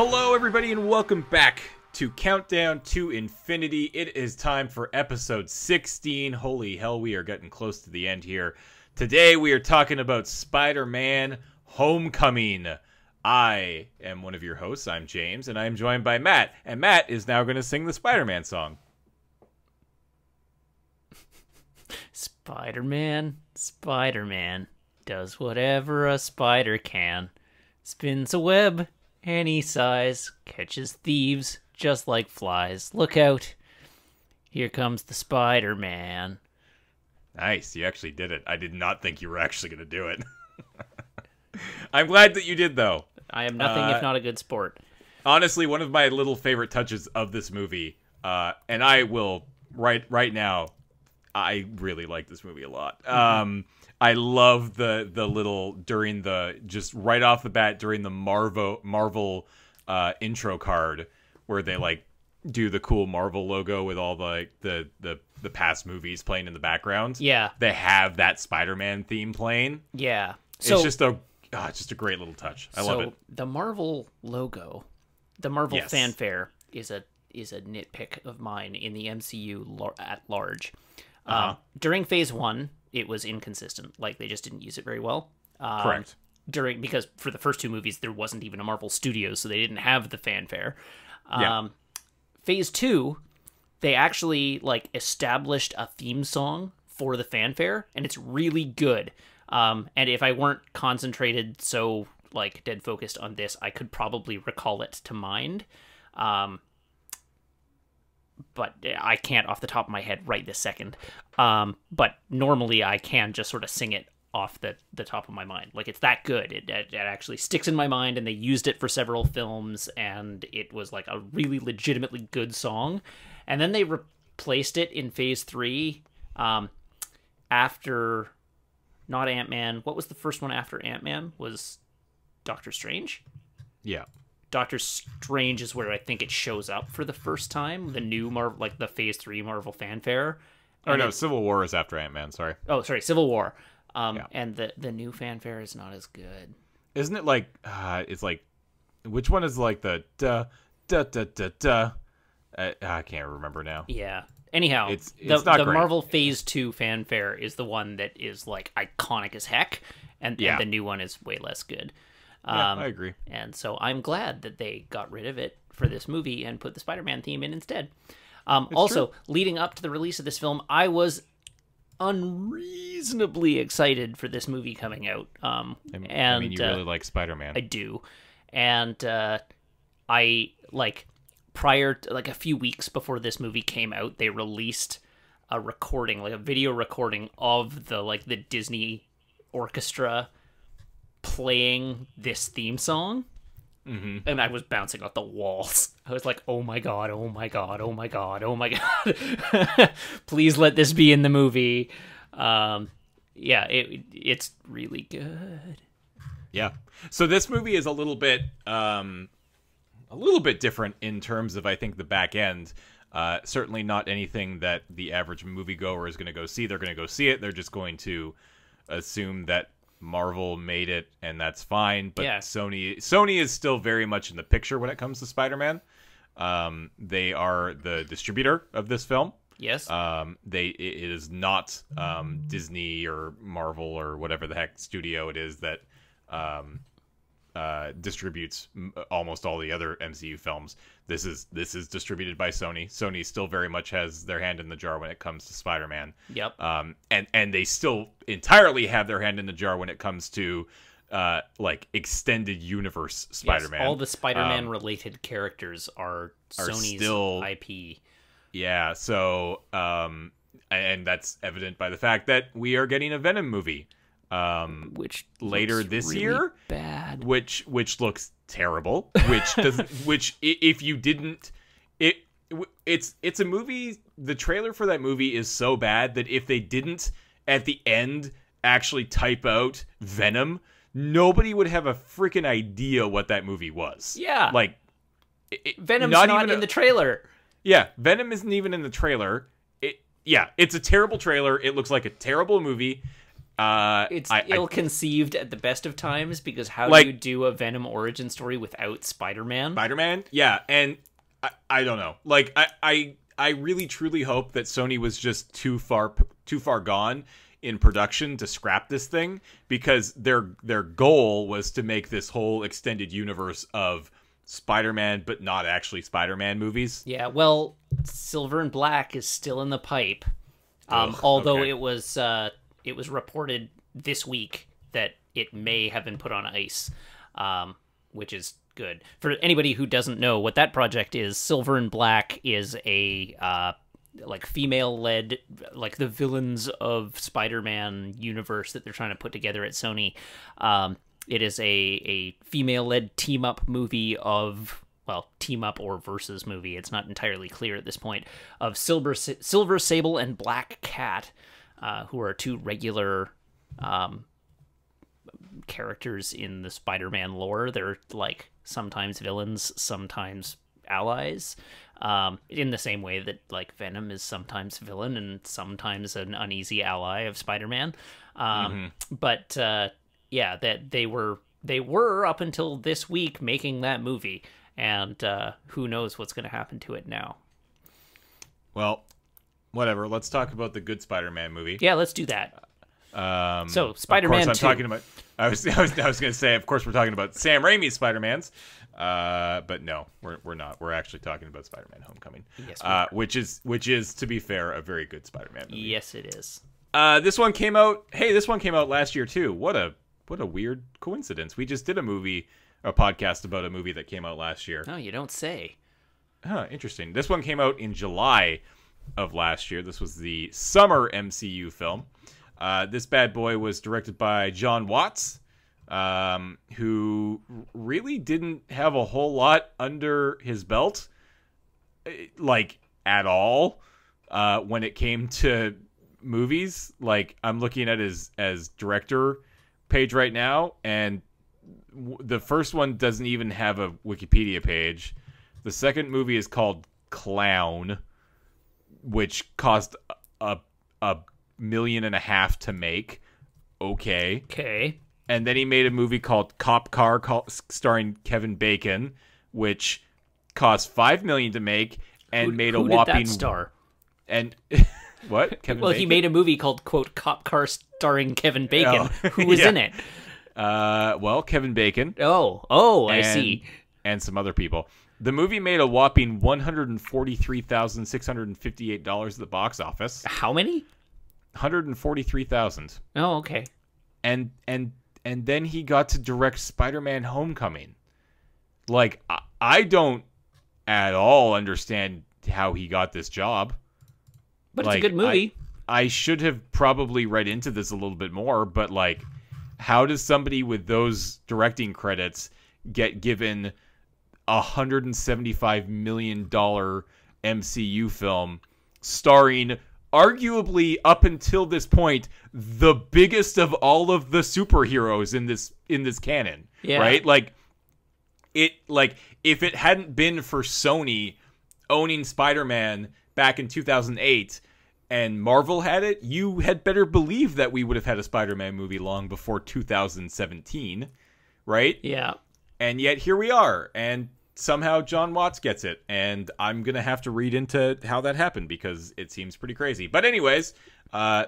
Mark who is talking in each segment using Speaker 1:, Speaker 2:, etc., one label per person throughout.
Speaker 1: Hello, everybody, and welcome back to Countdown to Infinity. It is time for episode 16. Holy hell, we are getting close to the end here. Today, we are talking about Spider-Man Homecoming. I am one of your hosts. I'm James, and I am joined by Matt. And Matt is now going to sing the Spider-Man song.
Speaker 2: Spider-Man does whatever a spider can. Spins a web any size, catches thieves just like flies. Look out, here comes the Spider-Man.
Speaker 1: Nice, you actually did it. I did not think you were actually going to do it. I'm glad that you did, though.
Speaker 2: I am nothing if not a good sport.
Speaker 1: Honestly, one of my little favorite touches of this movie, and I will, right now, I really like this movie a lot. I love the little, during the, just right off the bat, during the Marvel intro card, where they, like, do the cool Marvel logo with all the past movies playing in the background.
Speaker 2: Yeah.
Speaker 1: They have that Spider-Man theme playing.
Speaker 2: Yeah.
Speaker 1: So, it's just a great little touch. I love it.
Speaker 2: The Marvel logo, the Marvel fanfare is a nitpick of mine in the MCU at large. During Phase 1, it was inconsistent. Like, they just didn't use it very well.
Speaker 1: Correct.
Speaker 2: Because for the first two movies, there wasn't even a Marvel Studios, so they didn't have the fanfare. Phase 2, they actually, like, established a theme song for the fanfare, and it's really good. And if I weren't concentrated so, like, dead focused on this, I could probably recall it to mind. But I can't off the top of my head right this second. But normally I can just sort of sing it off the top of my mind. Like, it's that good. It actually sticks in my mind, and they used it for several films, and it was like a really legitimately good song. And then they replaced it in Phase 3 after, not Ant-Man. What was the first one after Ant-Man? Was Doctor Strange?
Speaker 1: Yeah.
Speaker 2: Doctor Strange is where I think it shows up for the first time. The new Marvel, like the Phase 3 Marvel fanfare.
Speaker 1: Oh, no, Civil War is after Ant-Man, sorry.
Speaker 2: Oh, sorry, Civil War. And the new fanfare is not as good.
Speaker 1: Isn't it like, it's like, which one is like the da-da-da-da? I can't remember now.
Speaker 2: Yeah. Anyhow,
Speaker 1: it's not great.
Speaker 2: Marvel Phase 2 fanfare is the one that is like iconic as heck, and the new one is way less good.
Speaker 1: I agree.
Speaker 2: And so I'm glad that they got rid of it for this movie and put the Spider-Man theme in instead. Also, true. Leading up to the release of this film, I was unreasonably excited for this movie coming out. I mean,
Speaker 1: you really like Spider-Man.
Speaker 2: I do. And I, like, prior to, like, a few weeks before this movie came out, they released a recording, like a video recording of the Disney orchestra playing this theme song. And I was bouncing off the walls. I was like, oh my god, oh my god, oh my god, oh my god. Please let this be in the movie. It's really good.
Speaker 1: Yeah. So this movie is a little bit different in terms of, I think, the back end. Certainly not anything that the average moviegoer is going to go see. They're going to go see it. They're just going to assume that Marvel made it, and that's fine. But Sony is still very much in the picture when it comes to Spider-Man. They are the distributor of this film.
Speaker 2: Yes.
Speaker 1: It is not Disney or Marvel or whatever the heck studio it is that distributes almost all the other MCU films. This is distributed by Sony. Sony still very much has their hand in the jar when it comes to Spider-Man.
Speaker 2: Yep.
Speaker 1: And they still entirely have their hand in the jar when it comes to like extended universe Spider-Man.
Speaker 2: Yes, all the Spider-Man related characters are Sony's still IP.
Speaker 1: Yeah, so and that's evident by the fact that we are getting a Venom movie.
Speaker 2: Which
Speaker 1: later this
Speaker 2: really
Speaker 1: year,
Speaker 2: bad.
Speaker 1: Which looks terrible. Which if you didn't, it's a movie. The trailer for that movie is so bad that if they didn't at the end actually type out Venom, nobody would have a freaking idea what that movie was.
Speaker 2: Yeah,
Speaker 1: like
Speaker 2: Venom's not in the trailer.
Speaker 1: Yeah, Venom isn't even in the trailer. It's a terrible trailer. It looks like a terrible movie.
Speaker 2: It's ill-conceived at the best of times, because how
Speaker 1: Like-
Speaker 2: do you do a Venom origin story without Spider-Man?
Speaker 1: Spider-Man, yeah, and I don't know. Like, I really truly hope that Sony was just too far gone in production to scrap this thing, because their goal was to make this whole extended universe of Spider-Man, but not actually Spider-Man movies.
Speaker 2: Yeah, well, Silver and Black is still in the pipe.
Speaker 1: Ugh,
Speaker 2: Although
Speaker 1: okay.
Speaker 2: it was reported this week that it may have been put on ice, which is good. For anybody who doesn't know what that project is, Silver and Black is a like female-led, like the villains of Spider-Man universe that they're trying to put together at Sony. It is a female-led team-up movie of, well, team-up or versus movie, it's not entirely clear at this point, of Silver Sable and Black Cat, who are two regular characters in the Spider-Man lore. They're like sometimes villains, sometimes allies, in the same way that like Venom is sometimes villain and sometimes an uneasy ally of Spider-Man. But yeah, that they were up until this week making that movie, and who knows what's going to happen to it now.
Speaker 1: Well, whatever. Let's talk about the good Spider-Man movie.
Speaker 2: Yeah, let's do that. So Spider-Man 2.
Speaker 1: Of course, I'm talking about. I was going to say, of course, we're talking about Sam Raimi's Spider-Mans, but no, we're not. We're actually talking about Spider-Man: Homecoming,
Speaker 2: Yes,
Speaker 1: which is, to be fair, a very good Spider-Man movie.
Speaker 2: Yes, it is.
Speaker 1: This one came out. Hey, this one came out last year too. What a weird coincidence. We just did a podcast about a movie that came out last year.
Speaker 2: Oh, you don't say.
Speaker 1: Huh, interesting. This one came out in July of last year. This was the summer MCU film. This bad boy was directed by John Watts, who really didn't have a whole lot under his belt, like, at all, when it came to movies. Like, I'm looking at his director page right now, and the first one doesn't even have a Wikipedia page. The second movie is called Clown, which cost $1.5 million to make. Okay. And then he made a movie called Cop Car, starring Kevin Bacon, which cost $5 million to make and made a whopping.
Speaker 2: Who did that star?
Speaker 1: And what? Kevin
Speaker 2: Well,
Speaker 1: Bacon?
Speaker 2: he made a movie called, quote, Cop Car starring Kevin Bacon. Who was in it?
Speaker 1: Well, Kevin Bacon.
Speaker 2: Oh, I see.
Speaker 1: And some other people. The movie made a whopping $143,658 at the box office.
Speaker 2: How many?
Speaker 1: 143,000.
Speaker 2: Oh, okay.
Speaker 1: And then he got to direct Spider-Man: Homecoming. Like, I don't at all understand how he got this job.
Speaker 2: But it's a good movie.
Speaker 1: I should have probably read into this a little bit more, but like, how does somebody with those directing credits get given $175 million MCU film starring, arguably up until this point, the biggest of all of the superheroes in this canon?
Speaker 2: Yeah.
Speaker 1: Right? Like, if it hadn't been for Sony owning Spider-Man back in 2008 and Marvel had it, you had better believe that we would have had a Spider-Man movie long before 2017, right?
Speaker 2: Yeah.
Speaker 1: And yet here we are, and somehow John Watts gets it, and I'm going to have to read into how that happened because it seems pretty crazy. But anyways,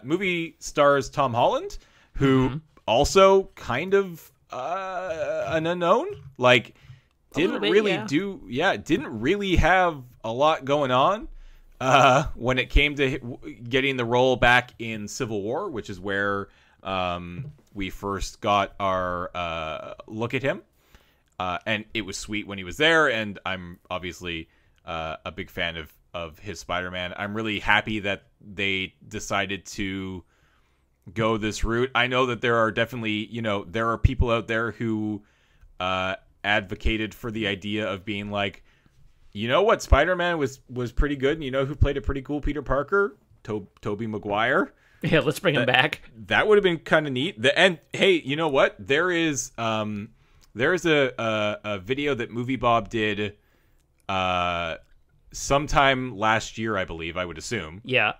Speaker 1: movie stars Tom Holland, who also kind of an unknown. Like, didn't really have a lot going on when it came to getting the role back in Civil War, which is where we first got our look at him. And it was sweet when he was there, and I'm obviously a big fan of his Spider-Man. I'm really happy that they decided to go this route. I know that there are definitely, there are people out there who advocated for the idea of being like, you know what, Spider-Man was pretty good, and you know who played a pretty cool Peter Parker? Tobey Maguire.
Speaker 2: Yeah, let's bring him back.
Speaker 1: That would have been kind of neat. And hey, you know what? There's a video that Movie Bob did sometime last year, I believe, I would assume.
Speaker 2: Yeah.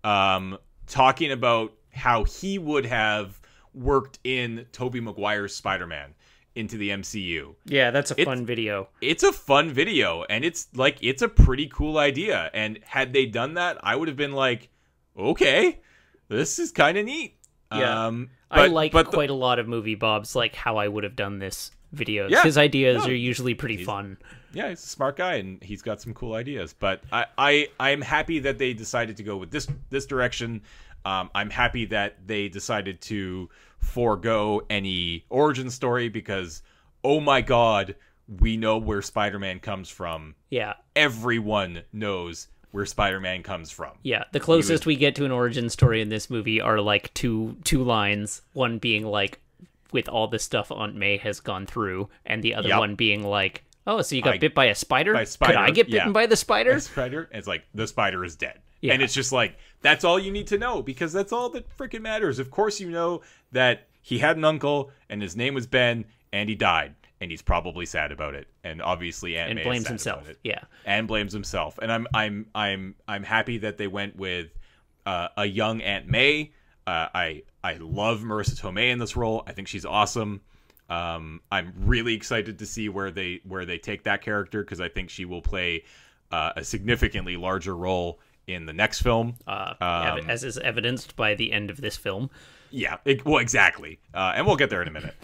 Speaker 1: Talking about how he would have worked in Tobey Maguire's Spider-Man into the MCU.
Speaker 2: Yeah, that's a fun video.
Speaker 1: It's a fun video, and it's a pretty cool idea. And had they done that, I would have been like, okay, this is kind of neat.
Speaker 2: Yeah. I like quite a lot of movie Bob's like how I would have done this videos.
Speaker 1: Yeah,
Speaker 2: his ideas are usually pretty fun.
Speaker 1: Yeah, he's a smart guy, and he's got some cool ideas. But I'm happy that they decided to go with this direction. I'm happy that they decided to forego any origin story because, oh my god, we know where Spider-Man comes from.
Speaker 2: Yeah.
Speaker 1: Everyone knows where Spider-Man comes from.
Speaker 2: Yeah, the closest we get to an origin story in this movie are like two lines, one being like, with all the stuff Aunt May has gone through, and the other one being like, oh, so you got bit by a spider? Could I get bitten by the spider?
Speaker 1: And it's like, the spider is dead. Yeah. And it's just like, that's all you need to know, because that's all that freaking matters. Of course you know that he had an uncle, and his name was Ben, and he died. And he's probably sad about it, and obviously Aunt May
Speaker 2: blames
Speaker 1: is sad
Speaker 2: himself.
Speaker 1: about it.
Speaker 2: Yeah,
Speaker 1: and blames himself. And I'm happy that they went with a young Aunt May. I love Marissa Tomei in this role. I think she's awesome. I'm really excited to see where they take that character, because I think she will play a significantly larger role in the next film,
Speaker 2: as is evidenced by the end of this film.
Speaker 1: Yeah, well, exactly. And we'll get there in a minute.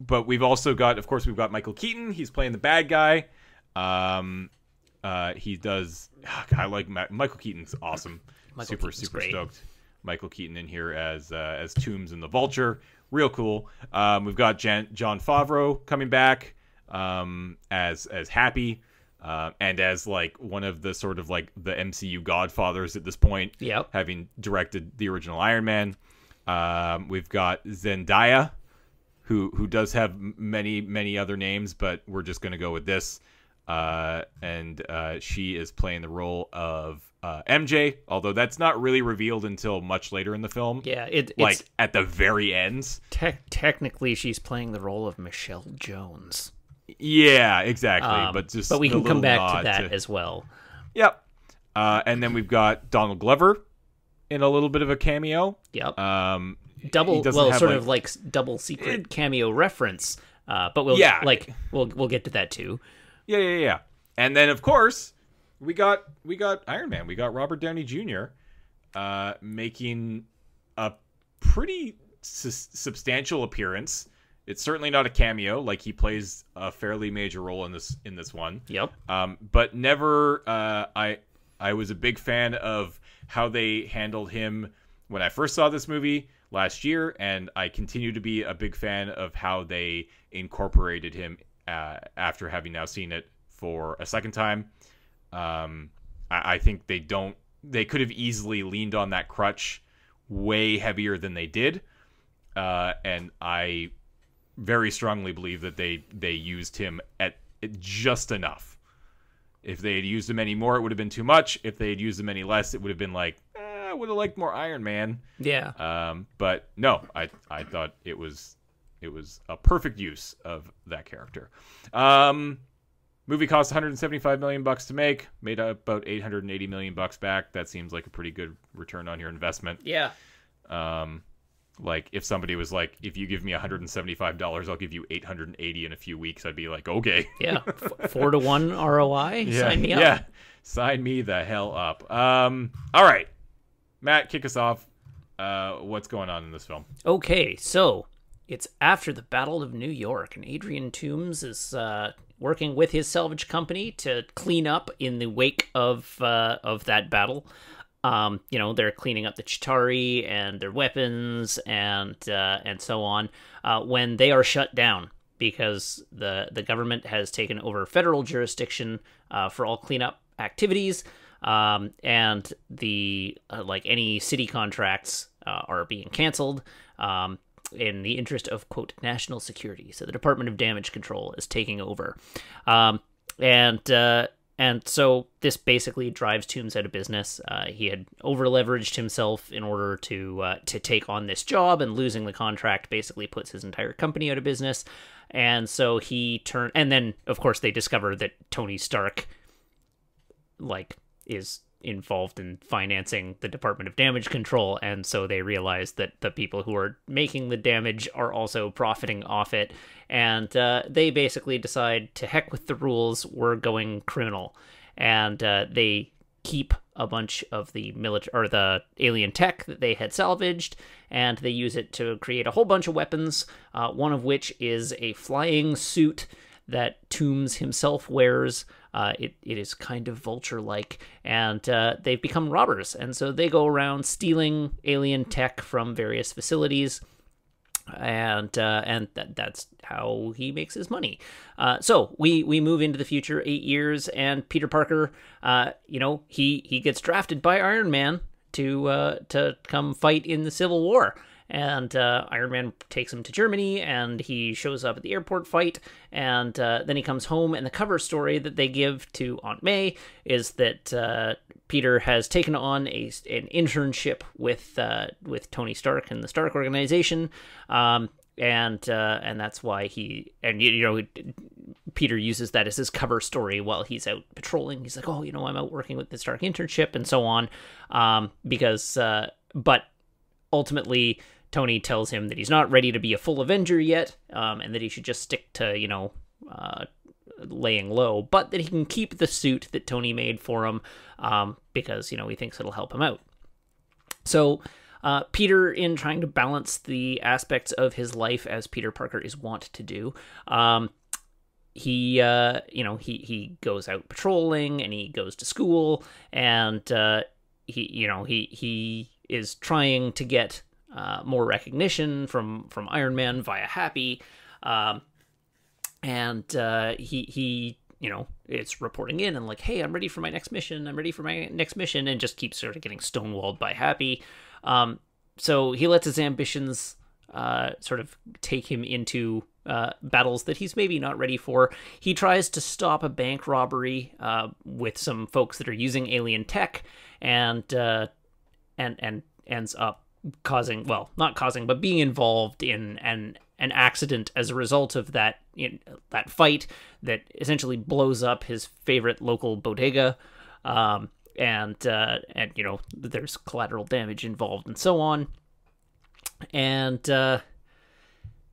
Speaker 1: But we've also got, of course, we've got Michael Keaton. He's playing the bad guy. He does. I like Michael Keaton's awesome. Super great. Stoked. Michael Keaton in here as Toombs in the Vulture. Real cool. We've got John Favreau coming back as Happy, and as like one of the sort of like the MCU godfathers at this point.
Speaker 2: Yep.
Speaker 1: Having directed the original Iron Man. We've got Zendaya, who does have many other names, but we're just going to go with this. And she is playing the role of MJ, although that's not really revealed until much later in the film.
Speaker 2: Yeah,
Speaker 1: it's at the very end.
Speaker 2: Technically, she's playing the role of Michelle Jones.
Speaker 1: Yeah, exactly.
Speaker 2: But we can come back to that as well.
Speaker 1: Yep. And then we've got Donald Glover in a little bit of a cameo.
Speaker 2: Yep. Sort of like double secret cameo reference. But we'll get to that too.
Speaker 1: Yeah. And then of course we got Iron Man. We got Robert Downey Jr. Making a pretty substantial appearance. It's certainly not a cameo. Like, he plays a fairly major role in this one.
Speaker 2: Yep.
Speaker 1: But never. I was a big fan of how they handled him when I first saw this movie last year, and I continue to be a big fan of how they incorporated him after having now seen it for a second time. I think they could have easily leaned on that crutch way heavier than they did, and I very strongly believe that they used him at just enough. If they had used him any more, it would have been too much. If they had used him any less, it would have been like, I would have liked more Iron Man.
Speaker 2: Yeah.
Speaker 1: But no, I thought it was a perfect use of that character. Movie cost $175 million to make, made about $880 million back. That seems like a pretty good return on your investment.
Speaker 2: Yeah.
Speaker 1: Like, if somebody was like, if you give me $175, I'll give you $880 in a few weeks, I'd be like, okay.
Speaker 2: Yeah. 4-to-1 ROI.
Speaker 1: Yeah.
Speaker 2: Sign me up.
Speaker 1: Yeah. Sign me the hell up. All right. Matt, kick us off. What's going on in this film?
Speaker 2: Okay, so it's after the Battle of New York, and Adrian Toombs is working with his salvage company to clean up in the wake of that battle. They're cleaning up the Chitauri and their weapons and so on, when they are shut down because the government has taken over federal jurisdiction for all cleanup activities, and the any city contracts are being canceled in the interest of, quote, national security. So the Department of Damage Control is taking over, and so this basically drives Toombs out of business. He had over-leveraged himself in order to take on this job, and losing the contract basically puts his entire company out of business. And so and then, of course, they discover that Tony Stark, is involved in financing the Department of Damage Control, and so they realize that the people who are making the damage are also profiting off it, and they basically decide, to heck with the rules, we're going criminal, and they keep a bunch of the the alien tech that they had salvaged, and they use it to create a whole bunch of weapons, one of which is a flying suit that Toombs himself wears. It is kind of Vulture-like, and they've become robbers, and so they go around stealing alien tech from various facilities, and that's how he makes his money. So we move into the future 8 years, and Peter Parker, he gets drafted by Iron Man to come fight in the Civil War. And Iron Man takes him to Germany, and he shows up at the airport fight, and then he comes home, and the cover story that they give to Aunt May is that Peter has taken on an internship with Tony Stark and the Stark Organization, and that's why Peter uses that as his cover story while he's out patrolling. He's like, oh, I'm out working with the Stark internship and so on, but ultimately Tony tells him that he's not ready to be a full Avenger yet, and that he should just stick to, laying low, but that he can keep the suit that Tony made for him, because, he thinks it'll help him out. So Peter, in trying to balance the aspects of his life as Peter Parker is wont to do, he goes out patrolling, and he goes to school, and he is trying to get more recognition from Iron Man via Happy, and he it's reporting in and like, hey, I'm ready for my next mission, and just keeps sort of getting stonewalled by Happy. So he lets his ambitions sort of take him into battles that he's maybe not ready for. He tries to stop a bank robbery with some folks that are using alien tech, and ends up being involved in an accident as a result of that fight that essentially blows up his favorite local bodega, and there's collateral damage involved and so on, and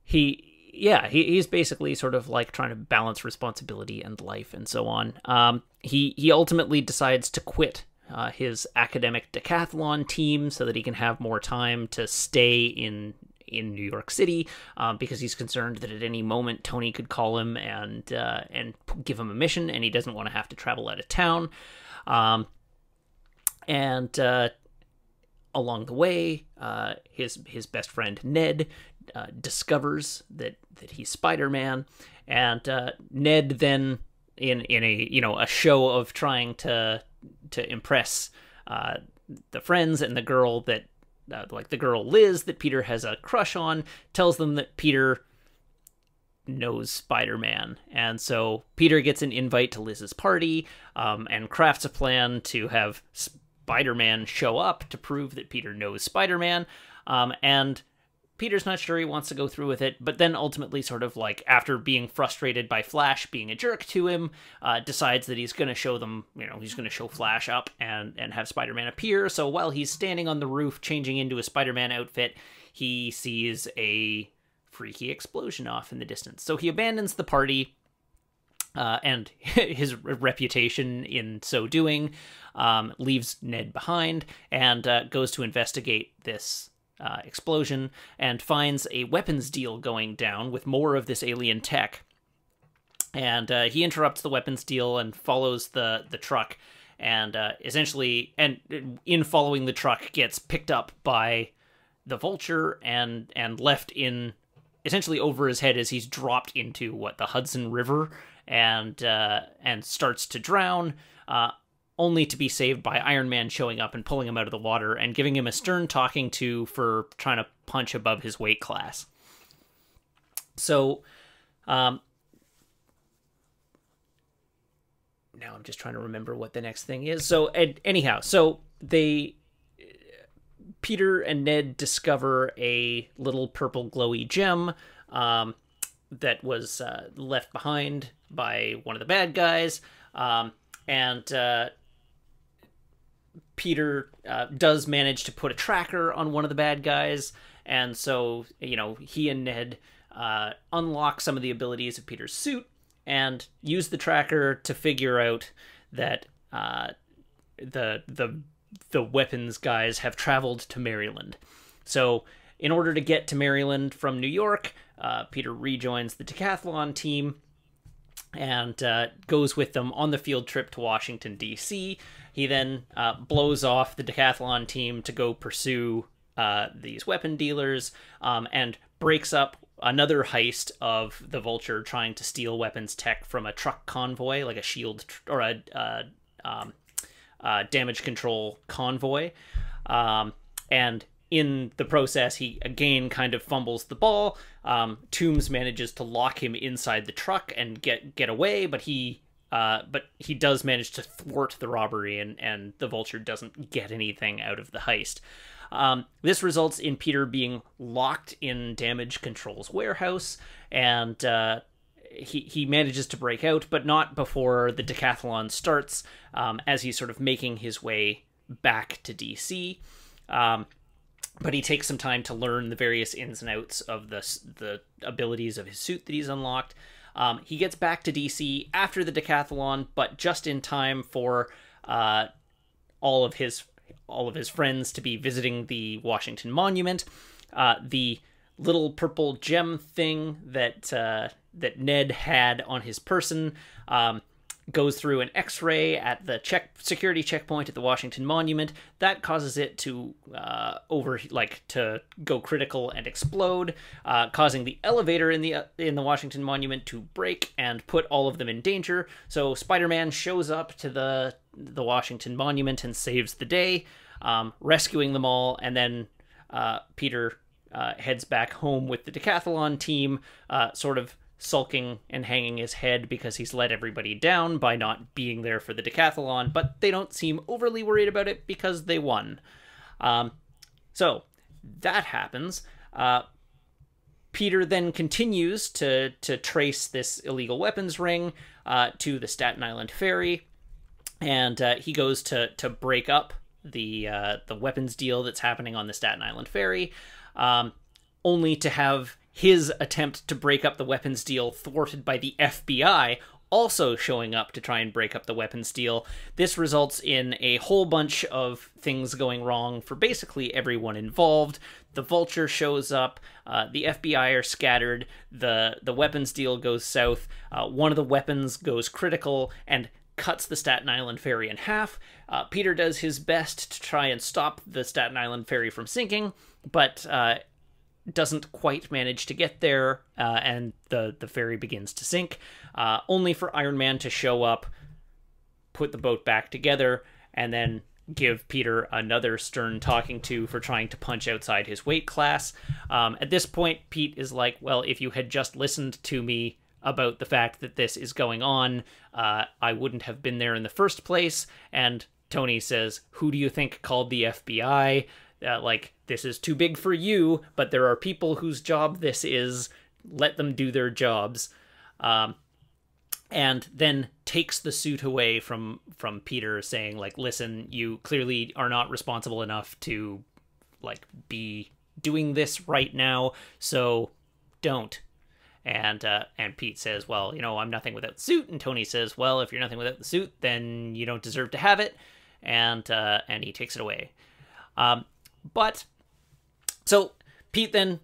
Speaker 2: he's basically sort of like trying to balance responsibility and life and so on. He ultimately decides to quit his academic decathlon team so that he can have more time to stay in New York City, because he's concerned that at any moment Tony could call him and give him a mission, and he doesn't want to have to travel out of town. And along the way, his best friend Ned discovers that he's Spider-Man, and Ned then in a show of trying to impress the friends and the girl that the girl Liz that Peter has a crush on, tells them that Peter knows Spider-Man, and so Peter gets an invite to Liz's party, and crafts a plan to have Spider-Man show up to prove that Peter knows Spider-Man, and Peter's not sure he wants to go through with it, but then ultimately sort of like, after being frustrated by Flash being a jerk to him, decides that he's going to show them, he's going to show Flash up and have Spider-Man appear. So while he's standing on the roof changing into a Spider-Man outfit, he sees a freaky explosion off in the distance. So he abandons the party, and his reputation in so doing, leaves Ned behind, and goes to investigate this explosion, and finds a weapons deal going down with more of this alien tech, and he interrupts the weapons deal and follows the truck, and essentially, and in following the truck, gets picked up by the Vulture and left in essentially over his head as he's dropped into the Hudson River, and starts to drown, only to be saved by Iron Man showing up and pulling him out of the water and giving him a stern talking to for trying to punch above his weight class. So, now I'm just trying to remember what the next thing is. So, anyhow, so Peter and Ned discover a little purple glowy gem that was left behind by one of the bad guys, and Peter does manage to put a tracker on one of the bad guys, and so, he and Ned unlock some of the abilities of Peter's suit and use the tracker to figure out that the weapons guys have traveled to Maryland. So in order to get to Maryland from New York, Peter rejoins the decathlon team and goes with them on the field trip to Washington, D.C. He then blows off the decathlon team to go pursue these weapon dealers, and breaks up another heist of the Vulture trying to steal weapons tech from a truck convoy, like a shield or a damage control convoy. And in the process, he again kind of fumbles the ball. Toombs manages to lock him inside the truck and get away, but he does manage to thwart the robbery, and the Vulture doesn't get anything out of the heist. This results in Peter being locked in Damage Control's warehouse, and he manages to break out, but not before the decathlon starts, as he's sort of making his way back to DC. But he takes some time to learn the various ins and outs of the abilities of his suit that he's unlocked. He gets back to DC after the decathlon, but just in time for all of his friends to be visiting the Washington Monument. The little purple gem thing that Ned had on his person goes through an X-ray at the security checkpoint at the Washington Monument. That causes it to to go critical and explode, causing the elevator in the Washington Monument to break and put all of them in danger. So Spider-Man shows up to the Washington Monument and saves the day, rescuing them all, and then Peter heads back home with the decathlon team, sort of sulking and hanging his head because he's let everybody down by not being there for the decathlon, but they don't seem overly worried about it because they won. So that happens. Peter then continues to trace this illegal weapons ring to the Staten Island ferry, and he goes to break up the weapons deal that's happening on the Staten Island ferry, only to have his attempt to break up the weapons deal thwarted by the FBI also showing up to try and break up the weapons deal. This results in a whole bunch of things going wrong for basically everyone involved. The Vulture shows up, the FBI are scattered, the weapons deal goes south, one of the weapons goes critical and cuts the Staten Island ferry in half. Peter does his best to try and stop the Staten Island ferry from sinking, but doesn't quite manage to get there, and the ferry begins to sink, only for Iron Man to show up, put the boat back together, and then give Peter another stern talking to for trying to punch outside his weight class. At this point, Pete is like, well, if you had just listened to me about the fact that this is going on, I wouldn't have been there in the first place. And Tony says, who do you think called the FBI? This is too big for you, but there are people whose job this is. Let them do their jobs. And then takes the suit away from Peter, saying, listen, you clearly are not responsible enough to, be doing this right now, so don't. And Pete says, well, I'm nothing without the suit. And Tony says, well, if you're nothing without the suit, then you don't deserve to have it. And he takes it away. But so Pete then,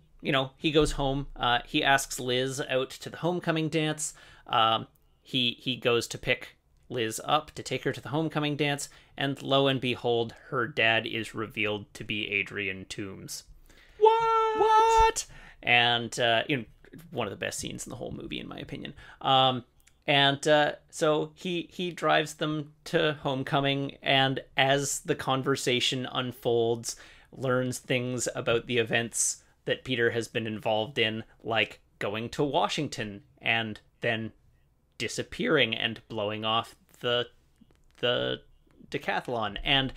Speaker 2: he goes home. He asks Liz out to the homecoming dance. He goes to pick Liz up to take her to the homecoming dance, and lo and behold, her dad is revealed to be Adrian Toombs. What? And one of the best scenes in the whole movie, in my opinion. So he drives them to homecoming, and as the conversation unfolds, learns things about the events that Peter has been involved in, like going to Washington and then disappearing and blowing off the decathlon, and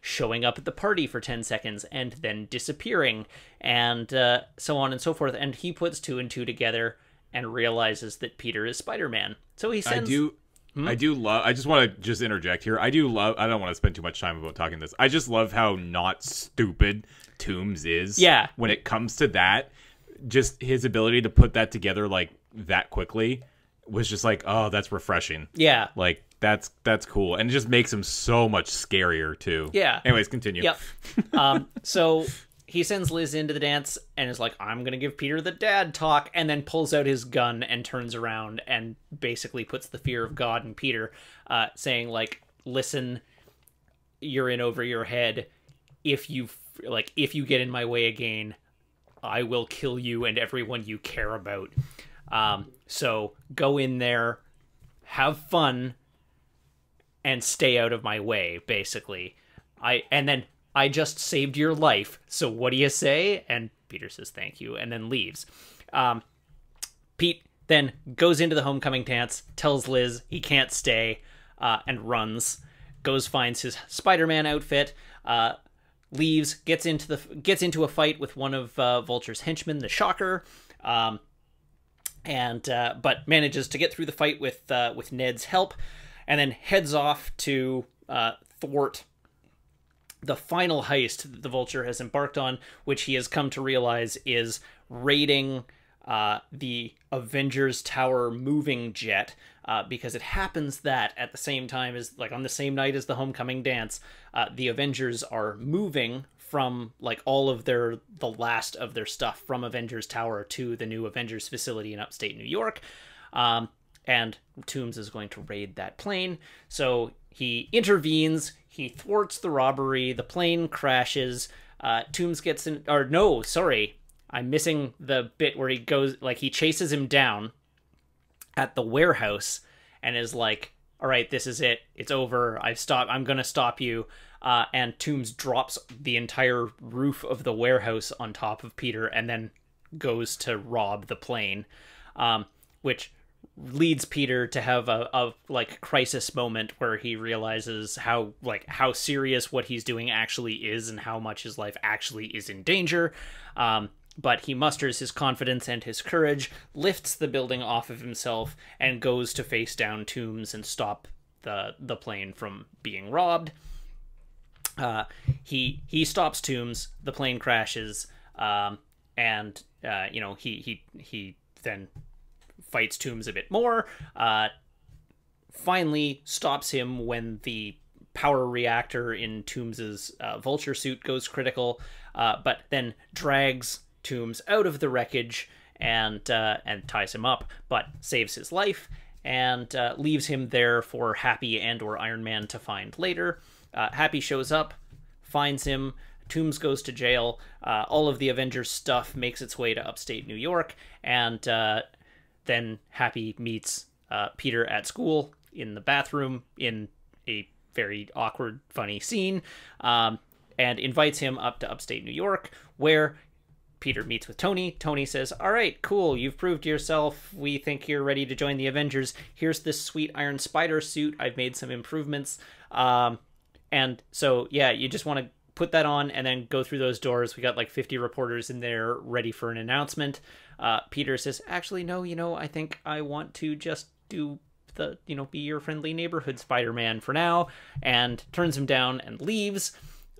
Speaker 2: showing up at the party for 10 seconds and then disappearing, and so on and so forth. And he puts two and two together and realizes that Peter is Spider-Man. So he sends...
Speaker 1: I do love. I just want to just interject here. I do love. I don't want to spend too much time about talking this. I just love how not stupid Toombs is.
Speaker 2: Yeah.
Speaker 1: When it comes to that, just his ability to put that together like that quickly was just like, oh, that's refreshing.
Speaker 2: Yeah.
Speaker 1: Like that's cool, and it just makes him so much scarier too.
Speaker 2: Yeah.
Speaker 1: Anyways, continue.
Speaker 2: Yep. So he sends Liz into the dance and is like, I'm going to give Peter the dad talk, and then pulls out his gun and turns around and basically puts the fear of God in Peter, saying like, listen, you're in over your head. If you get in my way again, I will kill you and everyone you care about. So go in there, have fun, and stay out of my way, basically. I just saved your life, so what do you say? And Peter says thank you, and then leaves. Pete then goes into the homecoming dance, tells Liz he can't stay, and runs. Finds his Spider-Man outfit, leaves, gets into a fight with one of Vulture's henchmen, the Shocker, but manages to get through the fight with Ned's help, and then heads off to thwart the final heist that the Vulture has embarked on, which he has come to realize is raiding the Avengers Tower moving jet, because it happens that at the same time as, like, on the same night as the homecoming dance, the Avengers are moving from, like, all of the last of their stuff from Avengers Tower to the new Avengers facility in upstate New York, and Toombs is going to raid that plane, so he intervenes. He thwarts the robbery. The plane crashes. Toombs gets in... Or no, sorry. I'm missing the bit where he goes... Like, he chases him down at the warehouse and is like, all right, this is it. It's over. I'm going to stop you. And Toombs drops the entire roof of the warehouse on top of Peter and then goes to rob the plane, which leads Peter to have a crisis moment where he realizes how serious what he's doing actually is and how much his life actually is in danger. But he musters his confidence and his courage, lifts the building off of himself, and goes to face down Toombs and stop the plane from being robbed. He stops Toombs, the plane crashes, and he then fights Toombs a bit more, finally stops him when the power reactor in Toombs's Vulture suit goes critical, but then drags Toombs out of the wreckage and ties him up, but saves his life and leaves him there for Happy and or Iron Man to find later. Happy shows up, finds him. Toombs goes to jail. All of the Avengers stuff makes its way to upstate New York, and then Happy meets Peter at school in the bathroom in a very awkward, funny scene, and invites him up to upstate New York, where Peter meets with Tony. Tony says, all right, cool, you've proved yourself. We think you're ready to join the Avengers. Here's this sweet Iron Spider suit. I've made some improvements. And so, yeah, you just want to put that on and then go through those doors. We got like 50 reporters in there ready for an announcement. Peter says, actually, no, I think I want to just do the, be your friendly neighborhood Spider-Man for now, and turns him down and leaves,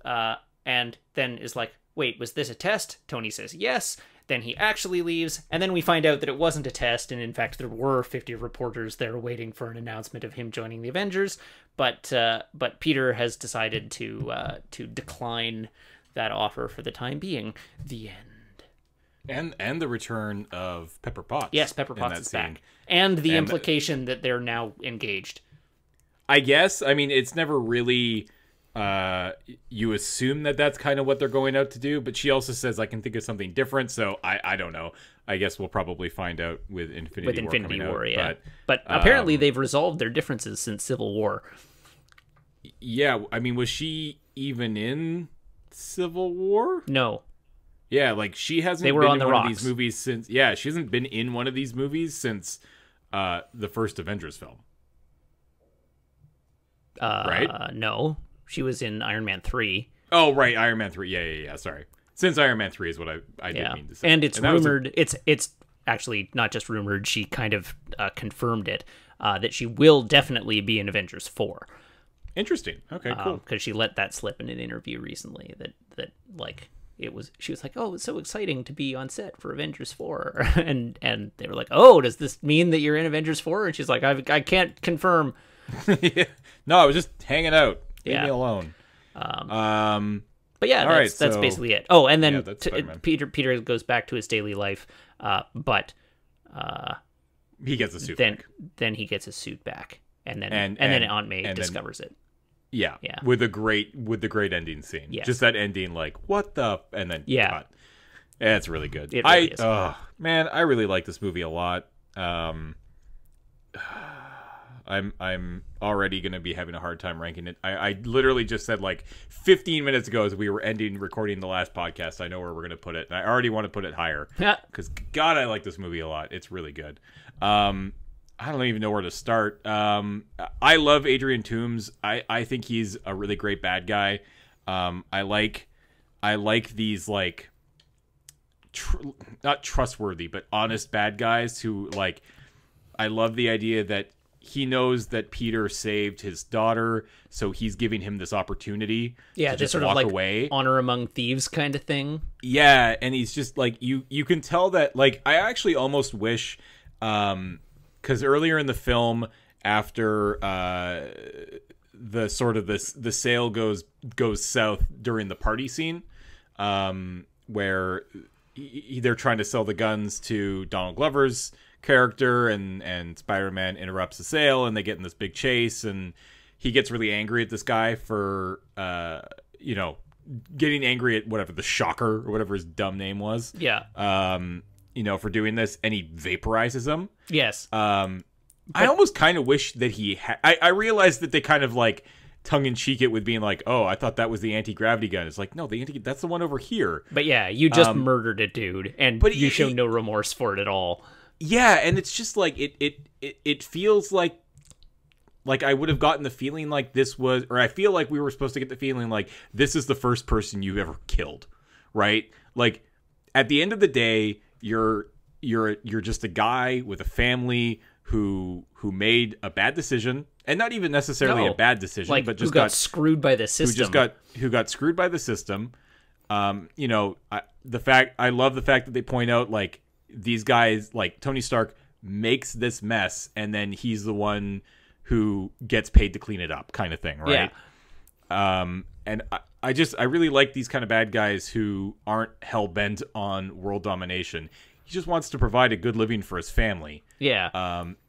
Speaker 2: and then is like, wait, was this a test? Tony says yes. Then he actually leaves, and then we find out that it wasn't a test, and in fact there were 50 reporters there waiting for an announcement of him joining the Avengers, but Peter has decided to decline that offer for the time being. The end.
Speaker 1: And the return of Pepper Potts.
Speaker 2: Yes, Pepper Potts is back. And the implication that they're now engaged.
Speaker 1: I guess. I mean, it's never really... you assume that that's kind of what they're going out to do, but she also says, I can think of something different, so I don't know. I guess we'll probably find out with Infinity War.
Speaker 2: Yeah. But apparently they've resolved their differences since Civil War.
Speaker 1: Yeah, I mean, was she even in Civil War?
Speaker 2: No.
Speaker 1: Yeah, like she hasn't
Speaker 2: been in one of these
Speaker 1: movies since... Yeah, she hasn't been in one of these movies since the first Avengers film. Right?
Speaker 2: No. She was in Iron Man 3.
Speaker 1: Oh, right, Iron Man 3. Yeah, sorry. Since Iron Man 3 is what I did mean to say.
Speaker 2: And it's rumored... It's actually not just rumored, she kind of confirmed it. that she will definitely be in Avengers 4.
Speaker 1: Interesting. Okay, cool.
Speaker 2: Because she let that slip in an interview recently that like she was like, oh, it's so exciting to be on set for Avengers 4, and they were like, oh, does this mean that you're in Avengers 4? And she's like, I can't confirm.
Speaker 1: Yeah. No, I was just hanging out. Leave me alone.
Speaker 2: But yeah, that's basically it. Oh, and then Peter goes back to his daily life, but
Speaker 1: he gets a suit back.
Speaker 2: Then he gets his suit back, and then Aunt May discovers it.
Speaker 1: Yeah, with the great ending scene.
Speaker 2: Yes.
Speaker 1: Just that ending, like what the, and then cut. Yeah, it's really good.
Speaker 2: It really is.
Speaker 1: Man, I really like this movie a lot. I'm already going to be having a hard time ranking it. I literally just said like 15 minutes ago as we were recording the last podcast, I know where we're going to put it. And I already want to put it higher. Because, God, I like this movie a lot. It's really good. I don't even know where to start. I love Adrian Toomes. I think he's a really great bad guy. I like these, like, not trustworthy, but honest bad guys who, like, I love the idea that he knows that Peter saved his daughter, so he's giving him this opportunity to just sort of walk away.
Speaker 2: Honor among thieves kind of thing.
Speaker 1: Yeah, and he's just like, you can tell that, like, I actually almost wish, because earlier in the film, after the sort of the sale goes south during the party scene, where they're trying to sell the guns to Donald Glover's character, and Spider-Man interrupts the sale, and they get in this big chase, and he gets really angry at this guy for getting angry at whatever the Shocker or whatever his dumb name was, for doing this, and he vaporizes him.
Speaker 2: Yes.
Speaker 1: I almost kind of wish that he I realized that they kind of like tongue-in-cheek it with being like, oh, I thought that was the anti-gravity gun. It's like, no, that's the one over here.
Speaker 2: But yeah, you just murdered a dude, and you show no remorse for it at all.
Speaker 1: Yeah, and it's just like it feels like I would have gotten the feeling like this was, or I feel like we were supposed to get the feeling like this is the first person you've ever killed, right? Like at the end of the day, you're just a guy with a family who made a bad decision, and not even necessarily a bad decision,
Speaker 2: like,
Speaker 1: but just
Speaker 2: who got screwed by the system.
Speaker 1: Who got screwed by the system. I love the fact that they point out, like, these guys, like Tony Stark makes this mess, and then he's the one who gets paid to clean it up, kind of thing, right? Yeah. And I really like these kind of bad guys who aren't hell-bent on world domination. He just wants to provide a good living for his family.
Speaker 2: Yeah.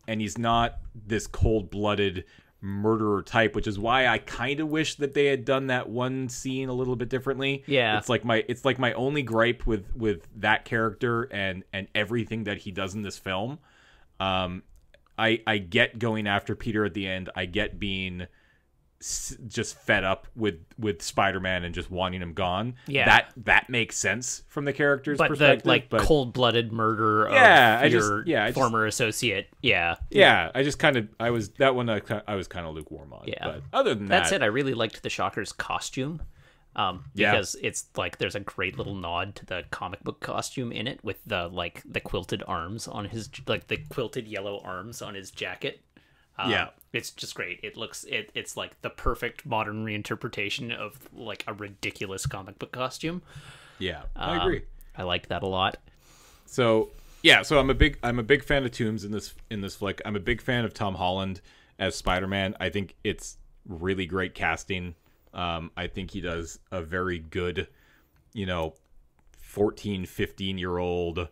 Speaker 1: And he's not this cold-blooded murderer type, which is why I kind of wish that they had done that one scene a little bit differently.
Speaker 2: Yeah.
Speaker 1: It's like my only gripe with that character and everything that he does in this film. I get going after Peter at the end. I get being just fed up with Spider-Man and just wanting him gone.
Speaker 2: Yeah.
Speaker 1: That makes sense from the character's perspective.
Speaker 2: But cold-blooded murder of your former associate. Yeah.
Speaker 1: Yeah, I was kind of lukewarm on.
Speaker 2: Yeah.
Speaker 1: But other than that...
Speaker 2: That said, I really liked the Shocker's costume. Because it's like there's a great little nod to the comic book costume in it, with the quilted arms on his, like the quilted yellow arms on his jacket. It's just great. It's like the perfect modern reinterpretation of like a ridiculous comic book costume.
Speaker 1: Yeah, I agree.
Speaker 2: I liked that a lot.
Speaker 1: So I'm a big fan of Toomes in this flick. I'm a big fan of Tom Holland as Spider-Man. I think it's really great casting. I think he does a very good, 14, 15-year-old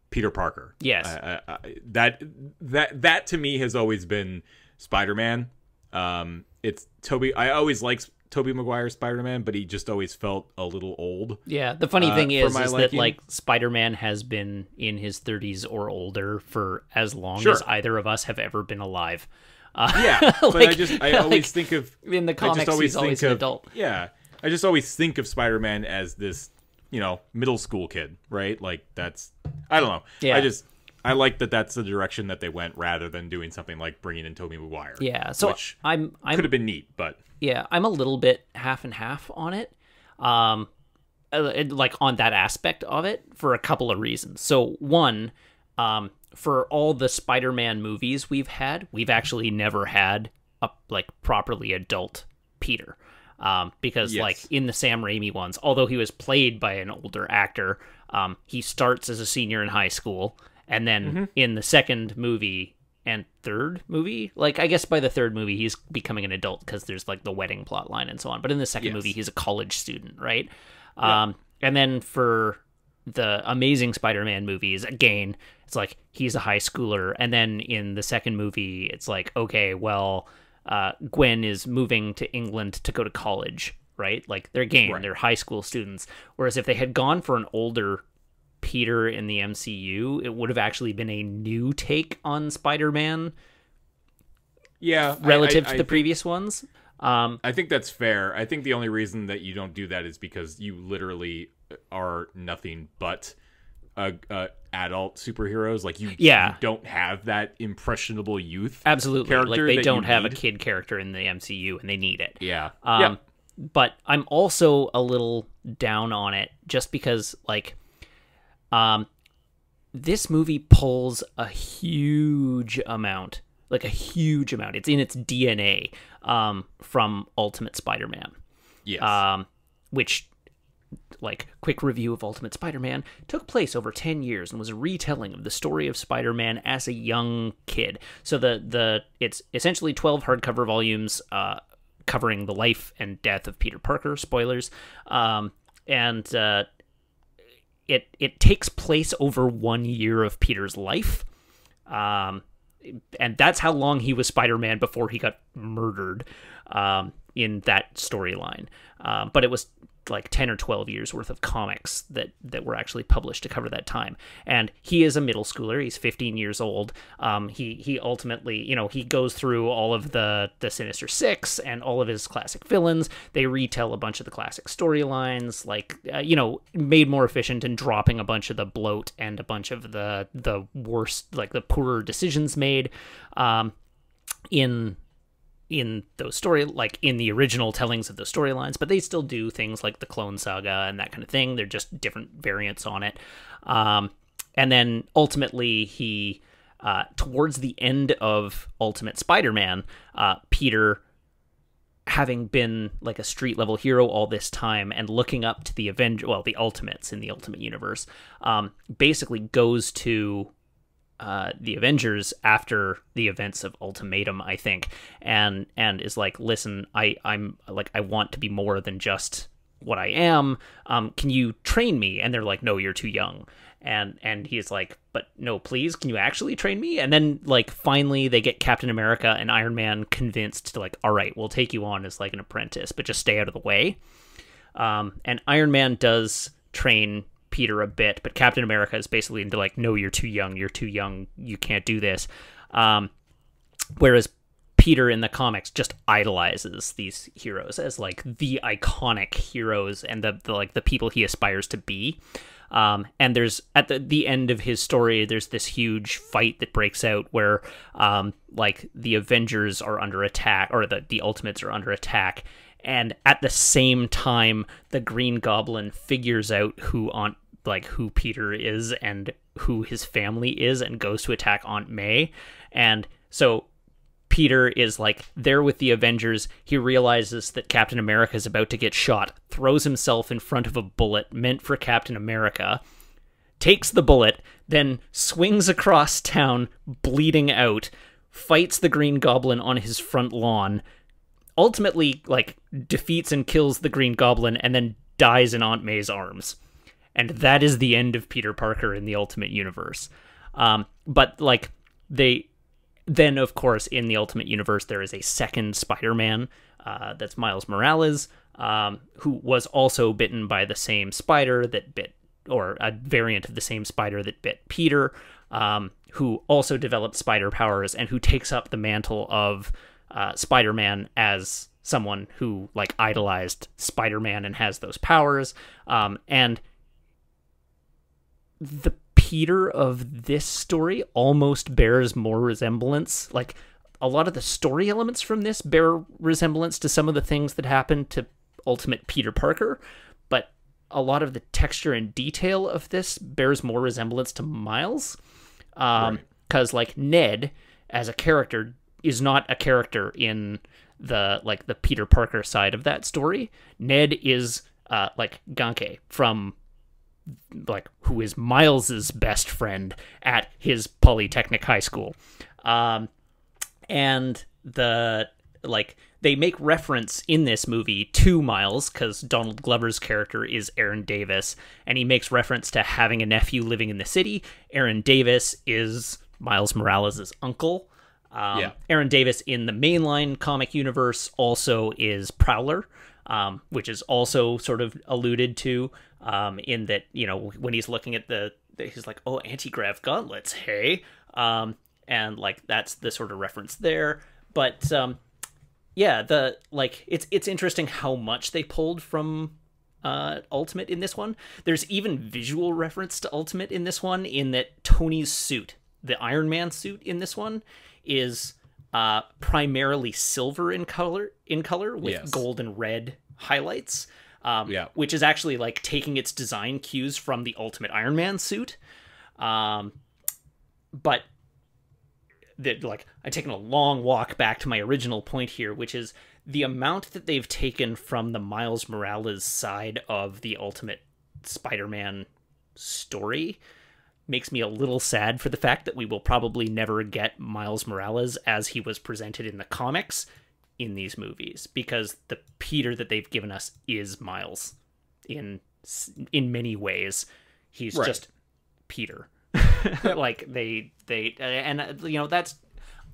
Speaker 1: Peter Parker.
Speaker 2: Yes.
Speaker 1: That to me has always been Spider-Man. It's Tobey. I always liked Tobey Maguire's Spider-Man, but he just always felt a little old.
Speaker 2: Yeah. The funny thing is that like Spider-Man has been in his 30s or older for as long as either of us have ever been alive. But
Speaker 1: I always think of,
Speaker 2: in the comics, he's always an adult.
Speaker 1: Yeah. I just always think of Spider-Man as this, middle school kid, right? Like I don't know.
Speaker 2: Yeah.
Speaker 1: I like that that's the direction that they went, rather than doing something like bringing in Tobey Maguire.
Speaker 2: Yeah. So
Speaker 1: which
Speaker 2: I'm
Speaker 1: could have been neat, but
Speaker 2: yeah, I'm a little bit half and half on it. Like on that aspect of it, for a couple of reasons. So one, for all the Spider-Man movies we've actually never had a like properly adult Peter. Because like in the Sam Raimi ones, although he was played by an older actor, he starts as a senior in high school, and then in the second movie and third movie, like I guess by the third movie he's becoming an adult because there's like the wedding plot line and so on. But in the second movie he's a college student, right? And then for the Amazing Spider-Man movies, again, it's like he's a high schooler, and then in the second movie it's like, okay, well, Gwen is moving to England to go to college, right? Like they're high school students. Whereas if they had gone for an older Peter in the MCU, it would have actually been a new take on Spider-Man.
Speaker 1: Yeah,
Speaker 2: relative to the previous ones.
Speaker 1: I think that's fair. I think the only reason that you don't do that is because you literally are nothing but adult superheroes. Like you don't have that impressionable youth.
Speaker 2: Absolutely. Like they don't have a kid character in the MCU, and they need it.
Speaker 1: Yeah.
Speaker 2: But I'm also a little down on it just because like this movie pulls a huge amount. It's in its DNA from Ultimate Spider-Man.
Speaker 1: Yes.
Speaker 2: Which, like, quick review of Ultimate Spider-Man, took place over 10 years and was a retelling of the story of Spider-Man as a young kid. So it's essentially 12 hardcover volumes covering the life and death of Peter Parker. Spoilers. It takes place over 1 year of Peter's life. And that's how long he was Spider-Man before he got murdered in that storyline. But it was like 10 or 12 years worth of comics that were actually published to cover that time. And he is a middle schooler. He's 15 years old. He ultimately, he goes through all of the Sinister Six and all of his classic villains. They retell a bunch of the classic storylines, like, made more efficient and dropping a bunch of the bloat and a bunch of the worst, like the poorer decisions made in those in the original tellings of the storylines, but they still do things like the Clone Saga and that kind of thing. They're just different variants on it. And then ultimately he, towards the end of Ultimate Spider-Man, Peter, having been like a street level hero all this time and looking up to the the Ultimates in the Ultimate Universe, basically goes to the Avengers after the events of Ultimatum, I think, and is like, listen, I'm like, I want to be more than just what I am. Can you train me? And they're like, no, you're too young. And he's like, but no, please, can you actually train me? And then like finally they get Captain America and Iron Man convinced to like, all right, we'll take you on as like an apprentice, but just stay out of the way. And Iron Man does train Peter a bit, but Captain America is basically into like, no, you're too young, you can't do this. Whereas Peter in the comics just idolizes these heroes as like the iconic heroes and the people he aspires to be. And there's at the end of his story, there's this huge fight that breaks out where like the Avengers are under attack, or the Ultimates are under attack. And at the same time, the Green Goblin figures out who Peter is and who his family is and goes to attack Aunt May. And so Peter is like there with the Avengers. He realizes that Captain America is about to get shot, throws himself in front of a bullet meant for Captain America, takes the bullet, then swings across town bleeding out, fights the Green Goblin on his front lawn, ultimately like defeats and kills the Green Goblin, and then dies in Aunt May's arms. And that is the end of Peter Parker in the Ultimate Universe. But like then of course in the Ultimate Universe there is a second Spider-Man, that's Miles Morales, who was also bitten by the same spider that bit, or a variant of the same spider that bit Peter, who also developed spider powers and who takes up the mantle of Spider-Man as someone who like idolized Spider-Man and has those powers. And the Peter of this story almost bears more resemblance. Like a lot of the story elements from this bear resemblance to some of the things that happened to Ultimate Peter Parker, but a lot of the texture and detail of this bears more resemblance to Miles. Because like Ned as a character is not a character in the Peter Parker side of that story. Ned is like Ganke from like who is Miles's best friend at his Polytechnic high school. And they make reference in this movie to Miles because Donald Glover's character is Aaron Davis, and he makes reference to having a nephew living in the city. Aaron Davis is Miles Morales' uncle. Aaron Davis in the mainline comic universe also is Prowler, which is also sort of alluded to in that, you know, when he's looking at he's like, oh, anti-grav gauntlets, hey? And like that's the sort of reference there. But it's interesting how much they pulled from Ultimate in this one. There's even visual reference to Ultimate in this one, in that Tony's suit, the Iron Man suit in this one, is primarily silver in color with gold and red highlights. Which is actually like taking its design cues from the Ultimate Iron Man suit. But I'm taking a long walk back to my original point here, which is the amount that they've taken from the Miles Morales side of the Ultimate Spider-Man story makes me a little sad for the fact that we will probably never get Miles Morales as he was presented in the comics in these movies, because the Peter that they've given us is Miles in many ways. He's just Peter. Like they and you know, that's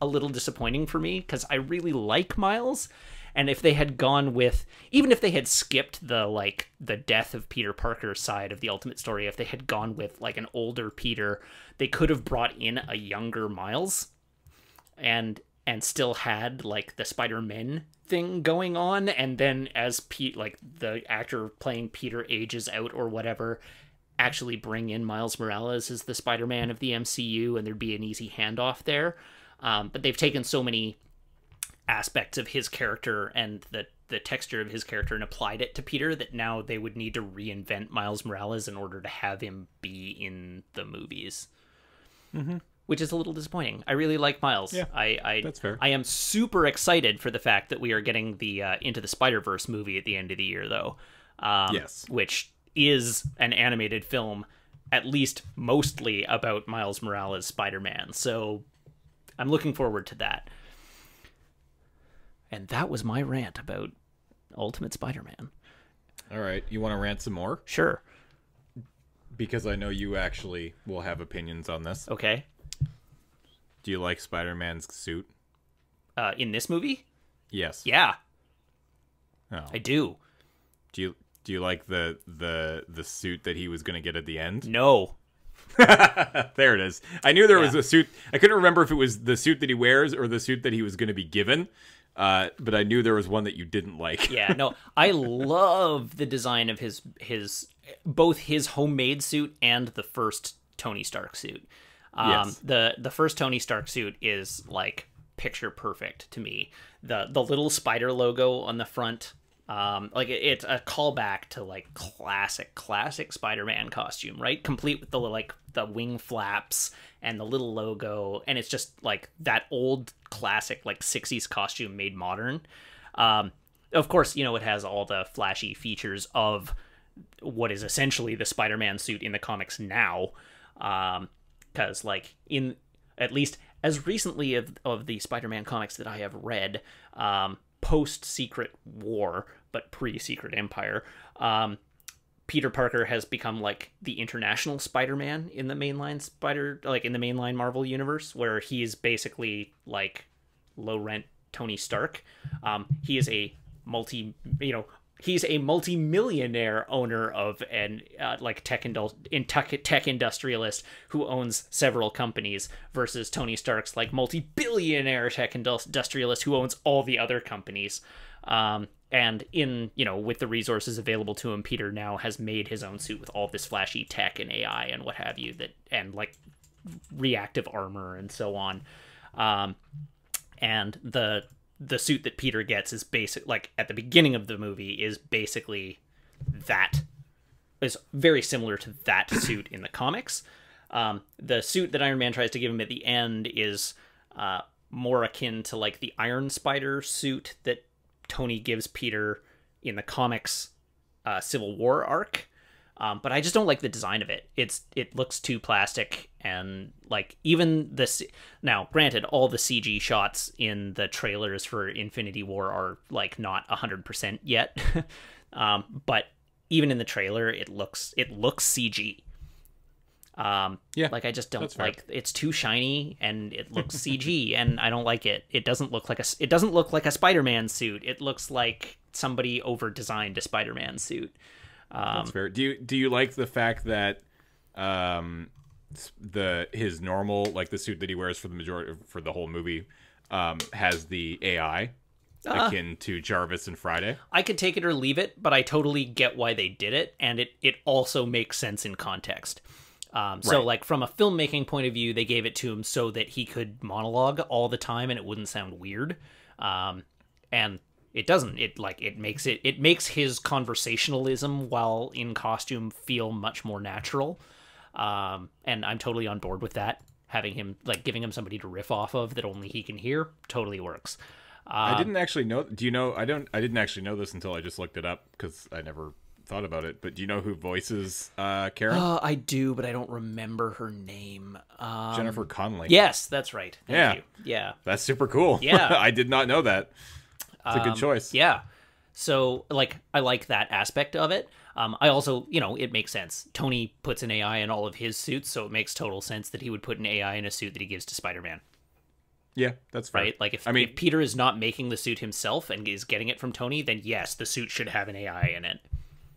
Speaker 2: a little disappointing for me because I really like Miles, and if they had gone with, even if they had skipped the death of Peter Parker side of the Ultimate story, if they had gone with like an older Peter, they could have brought in a younger Miles and still had like the Spider-Man thing going on, and then as the actor playing Peter ages out or whatever, actually bring in Miles Morales as the Spider-Man of the MCU, and there'd be an easy handoff there. But they've taken so many aspects of his character and the texture of his character and applied it to Peter that now they would need to reinvent Miles Morales in order to have him be in the movies. Mm-hmm. Which is a little disappointing. I really like Miles.
Speaker 1: Yeah, that's fair.
Speaker 2: I am super excited for the fact that we are getting the Into the Spider-Verse movie at the end of the year, though.
Speaker 1: Yes.
Speaker 2: Which is an animated film, at least mostly about Miles Morales' Spider-Man. So I'm looking forward to that. And that was my rant about Ultimate Spider-Man.
Speaker 1: All right. You want to rant some more?
Speaker 2: Sure.
Speaker 1: Because I know you actually will have opinions on this.
Speaker 2: Okay.
Speaker 1: Do you like Spider-Man's suit?
Speaker 2: In this movie?
Speaker 1: Yes.
Speaker 2: Yeah.
Speaker 1: Oh.
Speaker 2: I do.
Speaker 1: Do you like the suit that he was going to get at the end?
Speaker 2: No.
Speaker 1: There it is. I knew there was a suit. I couldn't remember if it was the suit that he wears or the suit that he was going to be given. But I knew there was one that you didn't like.
Speaker 2: Yeah, no. I love the design of his both his homemade suit and the first Tony Stark suit.
Speaker 1: Yes.
Speaker 2: The first Tony Stark suit is like picture perfect to me. The little spider logo on the front, it's a callback to like classic Spider-Man costume, right? Complete with the wing flaps and the little logo, and it's just like that old classic like 60s costume made modern. Of course, you know, it has all the flashy features of what is essentially the Spider-Man suit in the comics now. Because like in at least as recently of the Spider-Man comics that I have read, post Secret War but pre Secret Empire, Peter Parker has become like the international Spider-Man in the mainline Marvel universe, where he is basically like low rent Tony Stark. He is a he's a multi-millionaire owner of an tech industrialist who owns several companies, versus Tony Stark's like multi-billionaire tech industrialist who owns all the other companies. And in, you know, with the resources available to him, Peter now has made his own suit with all this flashy tech and AI and what have you, and like reactive armor and so on. And the suit that Peter gets is like at the beginning of the movie is very similar to that suit in the comics. The suit that Iron Man tries to give him at the end is more akin to like the Iron Spider suit that Tony gives Peter in the comics Civil War arc. But I just don't like the design of it. It looks too plastic, and like even now, granted, all the CG shots in the trailers for Infinity War are like not 100% yet, but even in the trailer, it looks CG. Like I just don't like, it's too shiny and it looks CG, and I don't like it. It doesn't look like a Spider-Man suit. It looks like somebody over designed a Spider-Man suit.
Speaker 1: That's fair. Do you like the fact that his normal, like the suit that he wears for the whole movie has the AI akin to Jarvis and Friday?
Speaker 2: I could take it or leave it, but I totally get why they did it, and it also makes sense in context. So like from a filmmaking point of view, they gave it to him so that he could monologue all the time and it wouldn't sound weird. And it doesn't. It makes his conversationalism while in costume feel much more natural. And I'm totally on board with that. Having him, like, giving him somebody to riff off of that only he can hear, totally works.
Speaker 1: I didn't actually know. Do you know? I didn't actually know this until I just looked it up because I never thought about it. But do you know who voices Karen?
Speaker 2: I do, but I don't remember her name.
Speaker 1: Jennifer Connelly.
Speaker 2: Yes, that's right. Thank you. Yeah,
Speaker 1: that's super cool.
Speaker 2: Yeah,
Speaker 1: I did not know that. It's a good choice.
Speaker 2: Yeah. So, like, I like that aspect of it. I also, it makes sense. Tony puts an AI in all of his suits, so it makes total sense that he would put an AI in a suit that he gives to Spider-Man.
Speaker 1: Yeah, that's fair.
Speaker 2: Right? Like, if Peter is not making the suit himself and is getting it from Tony, then yes, the suit should have an AI in it.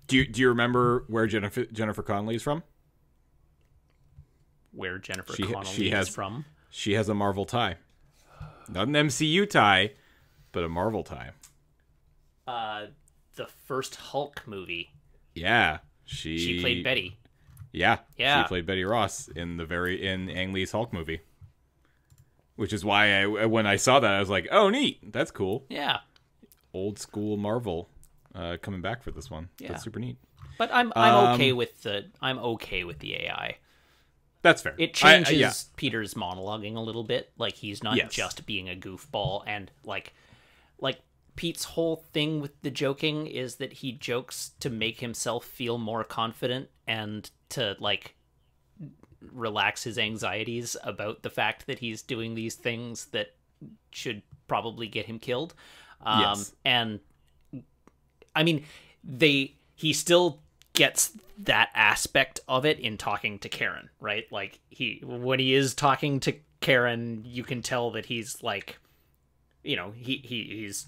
Speaker 1: Do you remember where Jennifer Connelly is from?
Speaker 2: Where Jennifer Connelly is from?
Speaker 1: She has a Marvel tie. Not an MCU tie, but a Marvel tie.
Speaker 2: The first Hulk movie.
Speaker 1: Yeah,
Speaker 2: she played Betty.
Speaker 1: Yeah. She played Betty Ross in Ang Lee's Hulk movie. Which is why when I saw that, I was like, "Oh, neat! That's cool."
Speaker 2: Yeah.
Speaker 1: Old school Marvel coming back for this one. Yeah. That's super neat.
Speaker 2: But I'm okay with the AI.
Speaker 1: That's fair.
Speaker 2: It changes Peter's monologuing a little bit. Like, he's not just being a goofball, and like Pete's whole thing with the joking is that he jokes to make himself feel more confident and to like relax his anxieties about the fact that he's doing these things that should probably get him killed. And I mean, he still gets that aspect of it in talking to Karen, right? Like, when he is talking to Karen, you can tell that he's like, he's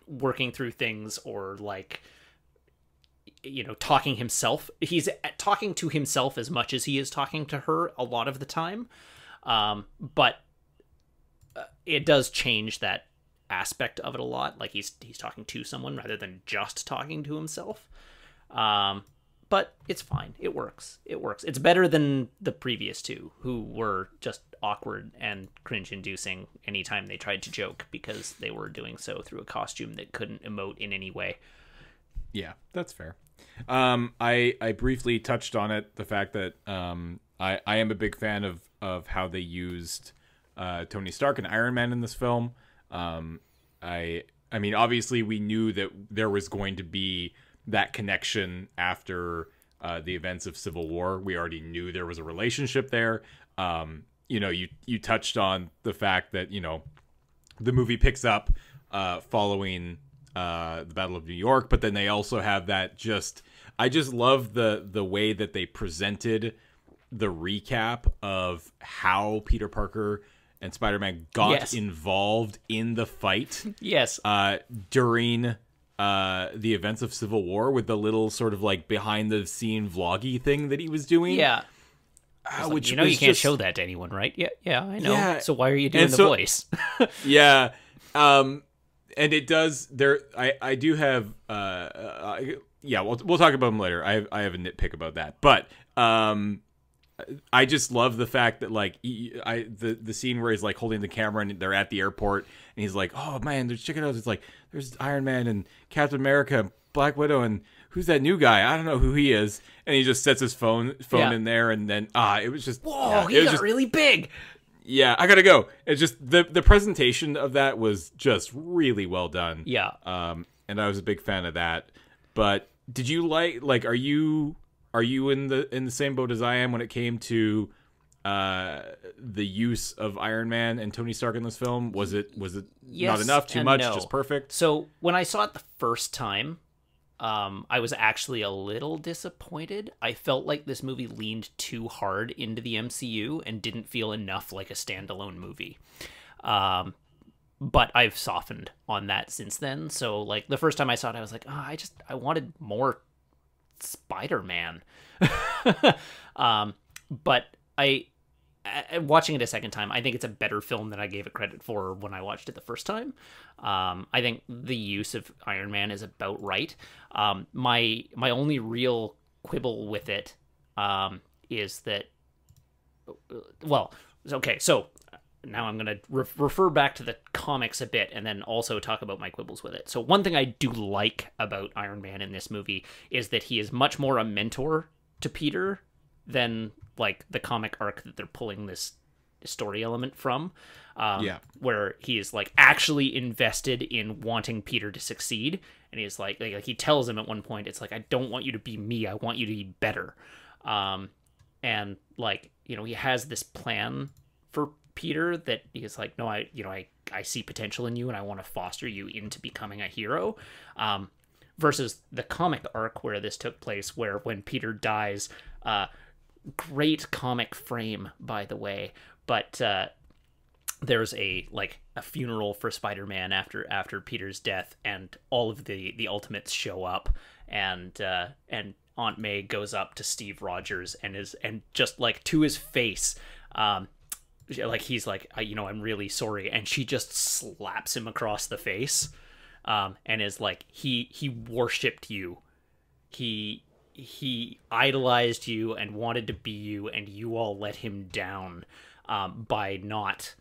Speaker 2: working through things, or like, talking himself. He's talking to himself as much as he is talking to her a lot of the time. But it does change that aspect of it a lot. Like, he's talking to someone rather than just talking to himself. But it's fine. It works. It's better than the previous two, who were just awkward and cringe-inducing anytime they tried to joke, because they were doing so through a costume that couldn't emote in any way.
Speaker 1: Yeah, that's fair. I briefly touched on it, the fact that I am a big fan of how they used Tony Stark and Iron Man in this film. I mean, obviously we knew that there was going to be that connection after the events of Civil War. We already knew there was a relationship there. You touched on the fact that, the movie picks up following the Battle of New York, but then they also have that I just love the way that they presented the recap of how Peter Parker and Spider-Man got involved in the fight.
Speaker 2: Yes.
Speaker 1: During the events of Civil War, with the little sort of like behind the scene vloggy thing that he was doing.
Speaker 2: Yeah.
Speaker 1: Which
Speaker 2: you can't show that to anyone, right? Yeah, I know. Yeah. So why are you doing the voice?
Speaker 1: Yeah. And it does there. I do have. We'll talk about them later. I have a nitpick about that, but I just love the fact that like the scene where he's like holding the camera and they're at the airport and he's like, oh man, check it out. It's like there's Iron Man and Captain America, Black Widow, and who's that new guy? I don't know who he is. And he just sets his phone in there, and then it was just
Speaker 2: he got really big.
Speaker 1: Yeah, I gotta go. It's just the presentation of that was just really well done.
Speaker 2: Yeah.
Speaker 1: And I was a big fan of that. But did you like are you in the same boat as I am when it came to the use of Iron Man and Tony Stark in this film? Was it
Speaker 2: Yes
Speaker 1: not enough, too
Speaker 2: and
Speaker 1: much,
Speaker 2: no.
Speaker 1: just perfect?
Speaker 2: So when I saw it the first time, I was actually a little disappointed. I felt like this movie leaned too hard into the MCU and didn't feel enough like a standalone movie. But I've softened on that since then. So like the first time I saw it, I was like, I wanted more Spider-Man. But watching it a second time, I think it's a better film than I gave it credit for when I watched it the first time. I think the use of Iron Man is about right. My only real quibble with it is that, okay, so now I'm going to refer back to the comics a bit and then also talk about my quibbles with it. So one thing I do like about Iron Man in this movie is that he is much more a mentor to Peter than like the comic arc that they're pulling this story element from, where he is like actually invested in wanting Peter to succeed, and he's like he tells him at one point, it's like, I don't want you to be me, I want you to be better. And like, you know, he has this plan for Peter that he's like, no, I see potential in you and I want to foster you into becoming a hero. Versus the comic arc where this took place, where when Peter dies, great comic frame, by the way, but there's a funeral for Spider-Man after Peter's death, and all of the Ultimates show up, and Aunt May goes up to Steve Rogers and just like to his face, like he's like, I'm really sorry, and she just slaps him across the face, and is like, he worshipped you, he idolized you and wanted to be you, and you all let him down by not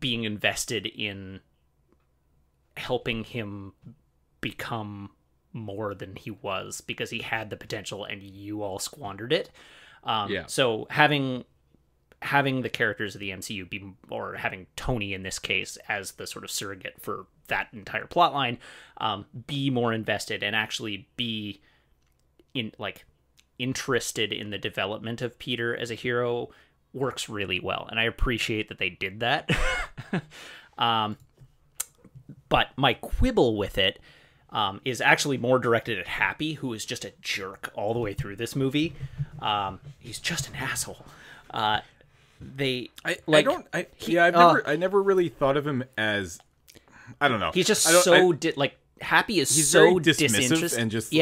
Speaker 2: being invested in helping him become more than he was, because he had the potential and you all squandered it. So having the characters of the MCU or having Tony in this case as the sort of surrogate for that entire plotline, be more invested and actually be interested in the development of Peter as a hero works really well, and I appreciate that they did that. But my quibble with it is actually more directed at Happy, who is just a jerk all the way through this movie. He's just an asshole. I
Speaker 1: never really thought of him as, I don't know.
Speaker 2: He's just Happy is
Speaker 1: he's
Speaker 2: so
Speaker 1: very dismissive
Speaker 2: disinterested
Speaker 1: and just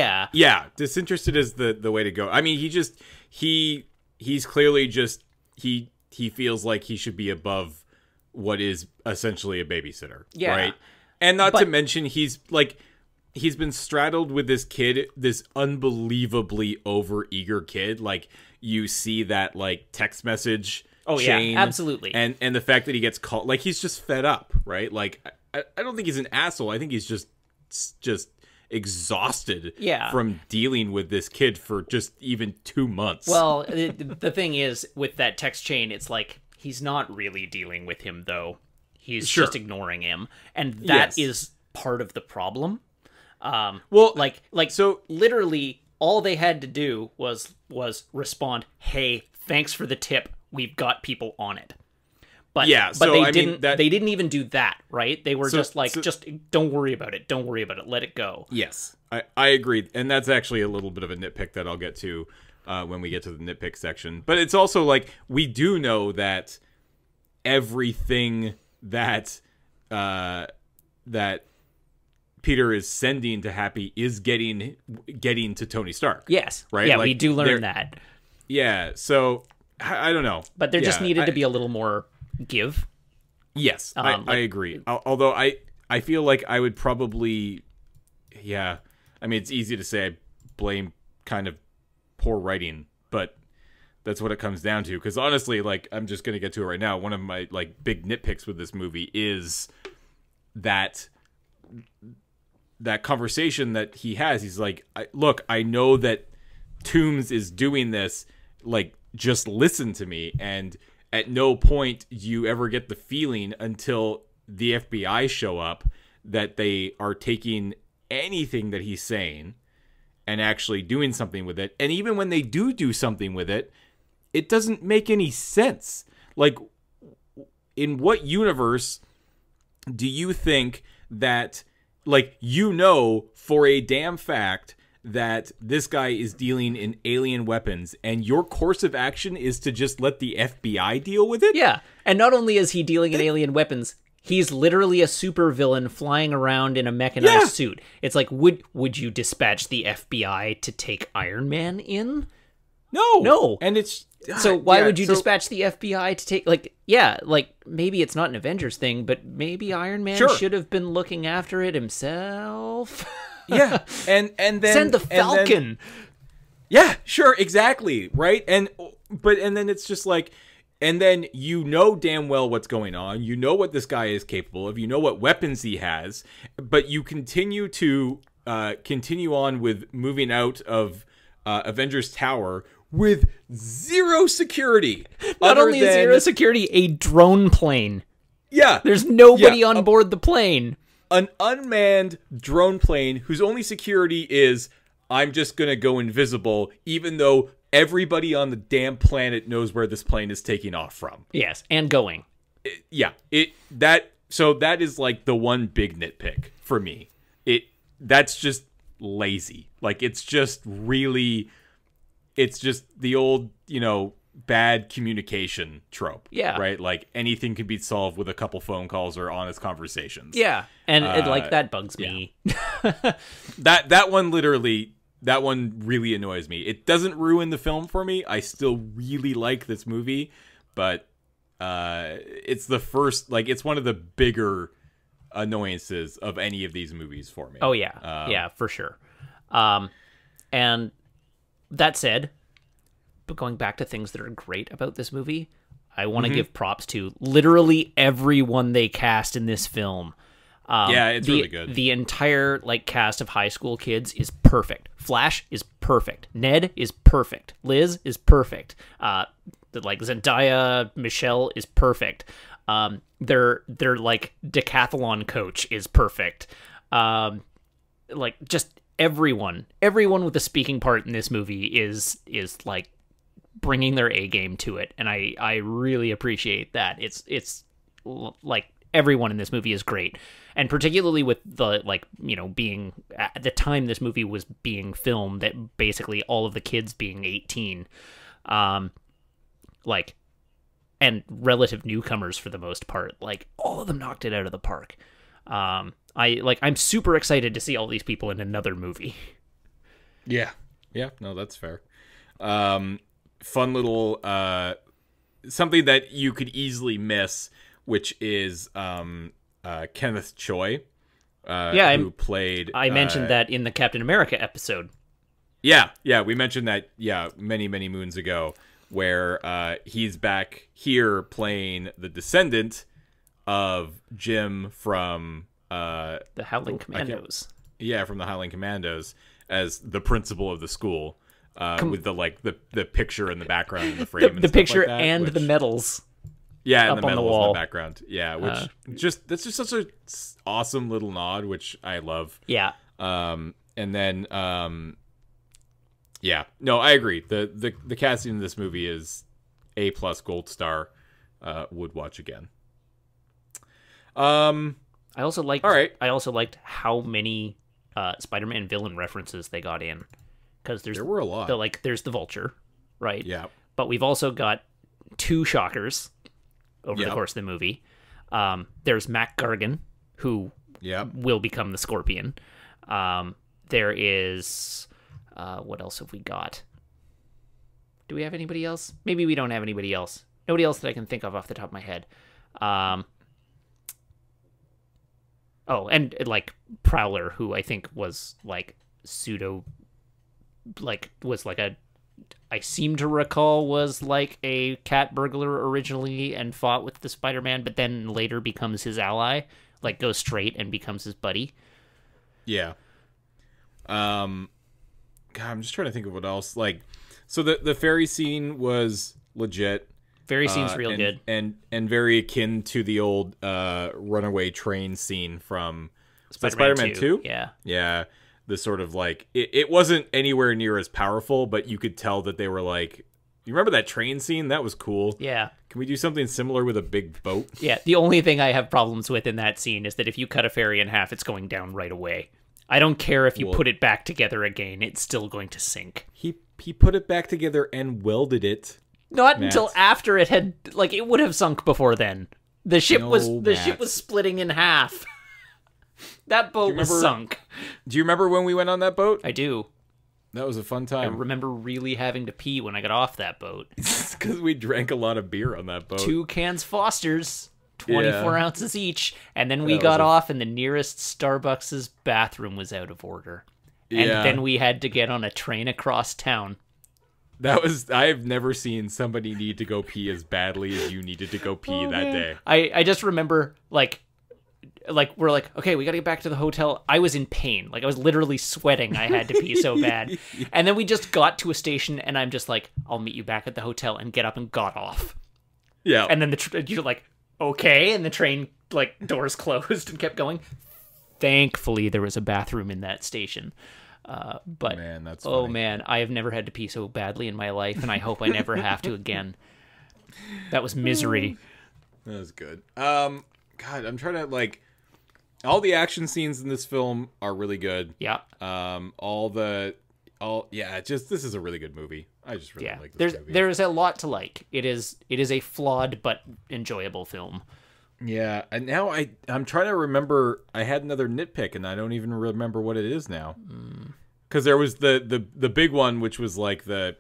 Speaker 2: disinterested
Speaker 1: is the way to go. I mean, he's clearly just he feels like he should be above what is essentially a babysitter, right? And not to mention he's been straddled with this kid, this unbelievably overeager kid. Like, you see that like text message chain,
Speaker 2: absolutely,
Speaker 1: and the fact that he gets called, like, he's just fed up, right? Like, I don't think he's an asshole. I think he's just exhausted from dealing with this kid for just even 2 months.
Speaker 2: Well, the thing is, with that text chain, it's like, he's not really dealing with him, though. He's just ignoring him, and that is part of the problem. So literally all they had to do was respond, "Hey, thanks for the tip. We've got people on it." But they didn't even do that, right? They were just don't worry about it. Don't worry about it. Let it go.
Speaker 1: Yes, I agree. And that's actually a little bit of a nitpick that I'll get to when we get to the nitpick section. But it's also like, we do know that everything that Peter is sending to Happy is getting to Tony Stark.
Speaker 2: Yes.
Speaker 1: Right?
Speaker 2: Yeah, we do learn that.
Speaker 1: Yeah, so I don't know.
Speaker 2: But there just needed to be a little more give.
Speaker 1: Yes, I agree. Although I feel like I would probably, I mean, it's easy to say I blame kind of poor writing, but that's what it comes down to. Because honestly, like, I'm just going to get to it right now. One of my like big nitpicks with this movie is that that conversation that he has. He's like, look, I know that Toombs is doing this, like, just listen to me. And at no point do you ever get the feeling until the FBI show up that they are taking anything that he's saying and actually doing something with it. And even when they do something with it, it doesn't make any sense. Like, in what universe do you think that, like, you know for a damn fact that this guy is dealing in alien weapons, and your course of action is to just let the FBI deal with it?
Speaker 2: Yeah, and not only is he dealing in alien weapons, he's literally a supervillain flying around in a mechanized suit. It's like, would you dispatch the FBI to take Iron Man in? No.
Speaker 1: And it's...
Speaker 2: So why would you dispatch the FBI to take, like, maybe it's not an Avengers thing, but maybe Iron Man should have been looking after it himself.
Speaker 1: Yeah, and then
Speaker 2: send the Falcon.
Speaker 1: Yeah, sure, exactly, right? And then it's just like, and then you know damn well what's going on. You know what this guy is capable of. You know what weapons he has, but you continue on with moving out of Avengers Tower with zero security.
Speaker 2: Not only is zero security, a drone plane.
Speaker 1: Yeah,
Speaker 2: there's nobody on board the plane.
Speaker 1: An unmanned drone plane whose only security is, I'm just going to go invisible, even though everybody on the damn planet knows where this plane is taking off from.
Speaker 2: Yes, and going.
Speaker 1: So that is like the one big nitpick for me. That's just lazy. Like, it's just the old, bad communication trope.
Speaker 2: Yeah.
Speaker 1: Right? Like, anything can be solved with a couple phone calls or honest conversations.
Speaker 2: Yeah. And that bugs me.
Speaker 1: Yeah. that one really annoys me. It doesn't ruin the film for me. I still really like this movie, but it's the first, like, it's one of the bigger annoyances of any of these movies for me.
Speaker 2: Oh yeah. Yeah, for sure. And that said, but going back to things that are great about this movie, I want to give props to literally everyone they cast in this film.
Speaker 1: It's really good.
Speaker 2: The entire cast of high school kids is perfect. Flash is perfect. Ned is perfect. Liz is perfect. Zendaya, Michelle is perfect. Their decathlon coach is perfect. Just everyone with a speaking part in this movie is like bringing their A game to it, and I really appreciate that. It's like everyone in this movie is great, and particularly with the being at the time this movie was being filmed, that basically all of the kids being 18, and relative newcomers for the most part, all of them knocked it out of the park. I'm super excited to see all these people in another movie.
Speaker 1: Yeah, no, that's fair. Fun little something that you could easily miss, which is Kenneth Choi, who played...
Speaker 2: I mentioned that in the Captain America episode.
Speaker 1: Yeah, we mentioned that, many, many moons ago, where he's back here playing the descendant of Jim from...
Speaker 2: the Howling Commandos.
Speaker 1: From the Howling Commandos, as the principal of the school. With the picture in the background in the frame,
Speaker 2: the picture and the medals.
Speaker 1: Yeah, and
Speaker 2: up
Speaker 1: the
Speaker 2: on the
Speaker 1: medals
Speaker 2: wall
Speaker 1: in the background. Yeah, which that's just such a awesome little nod, which I love.
Speaker 2: Yeah.
Speaker 1: And then no, I agree. The casting in this movie is A+ gold star. Would watch again.
Speaker 2: I also liked.
Speaker 1: All right.
Speaker 2: I also liked how many Spider-Man villain references they got in. Because there
Speaker 1: were a lot.
Speaker 2: There's the Vulture, right?
Speaker 1: Yeah.
Speaker 2: But we've also got 2 Shockers over the course of the movie. There's Mac Gargan, who will become the Scorpion. There is... what else have we got? Do we have anybody else? Maybe we don't have anybody else. Nobody else that I can think of off the top of my head. And Prowler, who I think was pseudo... I seem to recall was a cat burglar originally and fought with the Spider-Man, but then later becomes his ally, goes straight and becomes his buddy.
Speaker 1: Yeah. God, I'm just trying to think of what else. Like, so the ferry scene was legit.
Speaker 2: Ferry scene's real good.
Speaker 1: And very akin to the old runaway train scene from Spider-Man 2.
Speaker 2: Yeah.
Speaker 1: Yeah. The sort of like, it wasn't anywhere near as powerful, but you could tell that they were like, you remember that train scene? That was cool.
Speaker 2: Yeah.
Speaker 1: Can we do something similar with a big boat?
Speaker 2: Yeah. The only thing I have problems with in that scene is that if you cut a ferry in half, it's going down right away. I don't care if you put it back together again, it's still going to sink.
Speaker 1: He put it back together and welded it.
Speaker 2: Not until after it had, like, it would have sunk before then. The ship was splitting in half. That boat was sunk.
Speaker 1: Do you remember when we went on that boat?
Speaker 2: I do.
Speaker 1: That was a fun time.
Speaker 2: I remember really having to pee when I got off that boat.
Speaker 1: It's because we drank a lot of beer on that boat.
Speaker 2: 2 cans Foster's. 24 ounces each, and then we got off, and the nearest Starbucks' bathroom was out of order. And then we had to get on a train across town.
Speaker 1: I've never seen somebody need to go pee as badly as you needed to go pee that day.
Speaker 2: I just remember, like we're like, okay, we gotta get back to the hotel. I was in pain. Like, I was literally sweating. I had to pee so bad. And then we just got to a station, and I'm just like, I'll meet you back at the hotel, and get up and got off.
Speaker 1: Yeah.
Speaker 2: And then you're like, okay, and the train, like, doors closed and kept going. Thankfully, there was a bathroom in that station. But,
Speaker 1: man, that's funny.
Speaker 2: Man, I have never had to pee so badly in my life, and I hope I never have to again. That was misery.
Speaker 1: That was good. God, I'm trying to, like, all the action scenes in this film are really good.
Speaker 2: Yeah.
Speaker 1: This is a really good movie. I just really like this movie.
Speaker 2: There's a lot to like. It is a flawed but enjoyable film.
Speaker 1: Yeah, and now I'm trying to remember. I had another nitpick, and I don't even remember what it is now. Because there was the big one, which was like the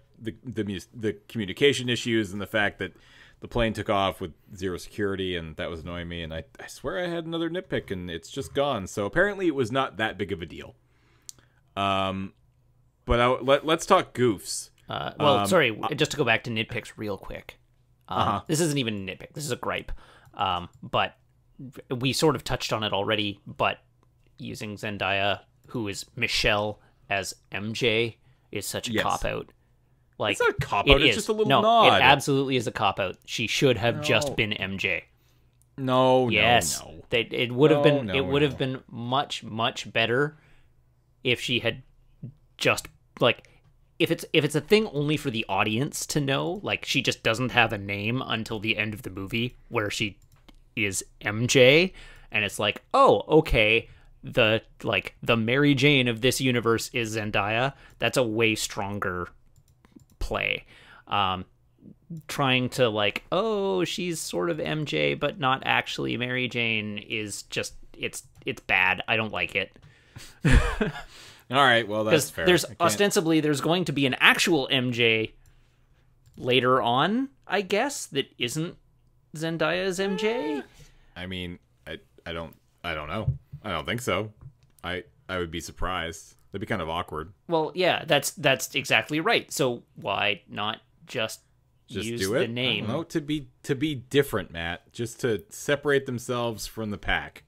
Speaker 1: communication issues and the fact that the plane took off with zero security, and that was annoying me. And I swear I had another nitpick, and it's just gone. So apparently it was not that big of a deal. But let's talk Goofs.
Speaker 2: Sorry, just to go back to nitpicks real quick. This isn't even a nitpick. This is a gripe. But we sort of touched on it already, but using Zendaya, who is Michelle, as MJ is such a cop-out. Like,
Speaker 1: it's not a cop-out, it's just a little nod.
Speaker 2: It absolutely is a cop-out. She should have just been MJ.
Speaker 1: No.
Speaker 2: It would have been would have been much, much better if she had just, like, if it's a thing only for the audience to know, like, she just doesn't have a name until the end of the movie where she is MJ, and it's like, oh, okay, the Mary Jane of this universe is Zendaya. That's a way stronger play. Trying to, like, oh, she's sort of MJ but not actually Mary Jane is just, it's bad. I don't like it.
Speaker 1: All right, well, that's fair.
Speaker 2: There's going to be an actual MJ later on, I guess, that isn't Zendaya's MJ.
Speaker 1: I mean, I don't know. I don't think so. I would be surprised. That'd be kind of awkward.
Speaker 2: Well, yeah, that's exactly right. So why not just use
Speaker 1: do it?
Speaker 2: The name?
Speaker 1: I don't know, to be different, Matt. Just to separate themselves from the pack.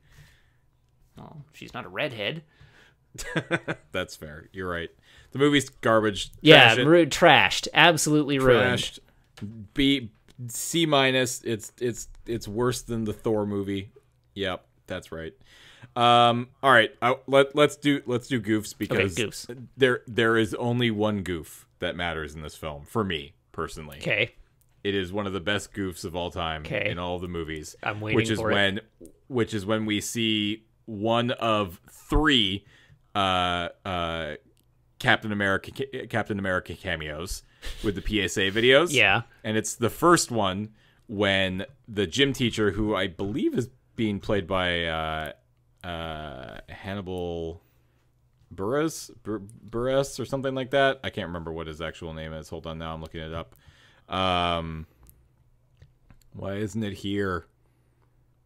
Speaker 2: Oh, she's not a redhead.
Speaker 1: That's fair. You're right. The movie's garbage.
Speaker 2: Trashed. Absolutely ruined.
Speaker 1: Trashed. C-. It's worse than the Thor movie. Yep, that's right. All right. Let's do Goofs, because
Speaker 2: Goofs.
Speaker 1: There is only one goof that matters in this film for me personally.
Speaker 2: Okay.
Speaker 1: It is one of the best goofs of all time in all of the movies.
Speaker 2: I'm waiting for it.
Speaker 1: Which is when we see one of 3 Captain America cameos with the PSA videos.
Speaker 2: Yeah.
Speaker 1: And it's the first one when the gym teacher, who I believe is being played by Hannibal Buress or something like that. I can't remember what his actual name is. Hold on, now I'm looking it up. Why isn't it here?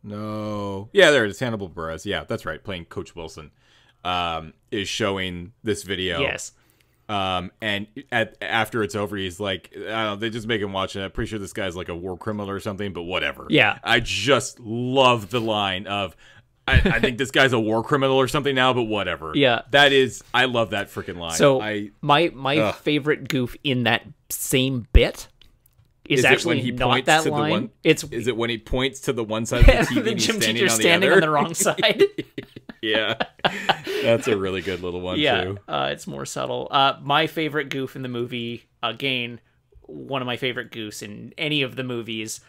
Speaker 1: No. Yeah, there it is. Hannibal Buress. Yeah, that's right. Playing Coach Wilson. Is showing this video.
Speaker 2: Yes.
Speaker 1: And after it's over, he's like, I don't know, they just make him watch it. I'm pretty sure this guy's like a war criminal or something, but whatever.
Speaker 2: Yeah.
Speaker 1: I just love the line of, I think this guy's a war criminal or something now, but whatever.
Speaker 2: Yeah.
Speaker 1: I love that freaking line.
Speaker 2: So my favorite goof in that same bit is actually
Speaker 1: when he
Speaker 2: not
Speaker 1: points
Speaker 2: that
Speaker 1: to
Speaker 2: line.
Speaker 1: the one,
Speaker 2: Is
Speaker 1: it when he points to the one side of the TV
Speaker 2: the
Speaker 1: and he's
Speaker 2: gym
Speaker 1: standing
Speaker 2: teacher's
Speaker 1: on the
Speaker 2: standing
Speaker 1: other?
Speaker 2: on the wrong side?
Speaker 1: Yeah. That's a really good little one, too.
Speaker 2: It's more subtle. My favorite goof in the movie, again, one of my favorite goofs in any of the movies,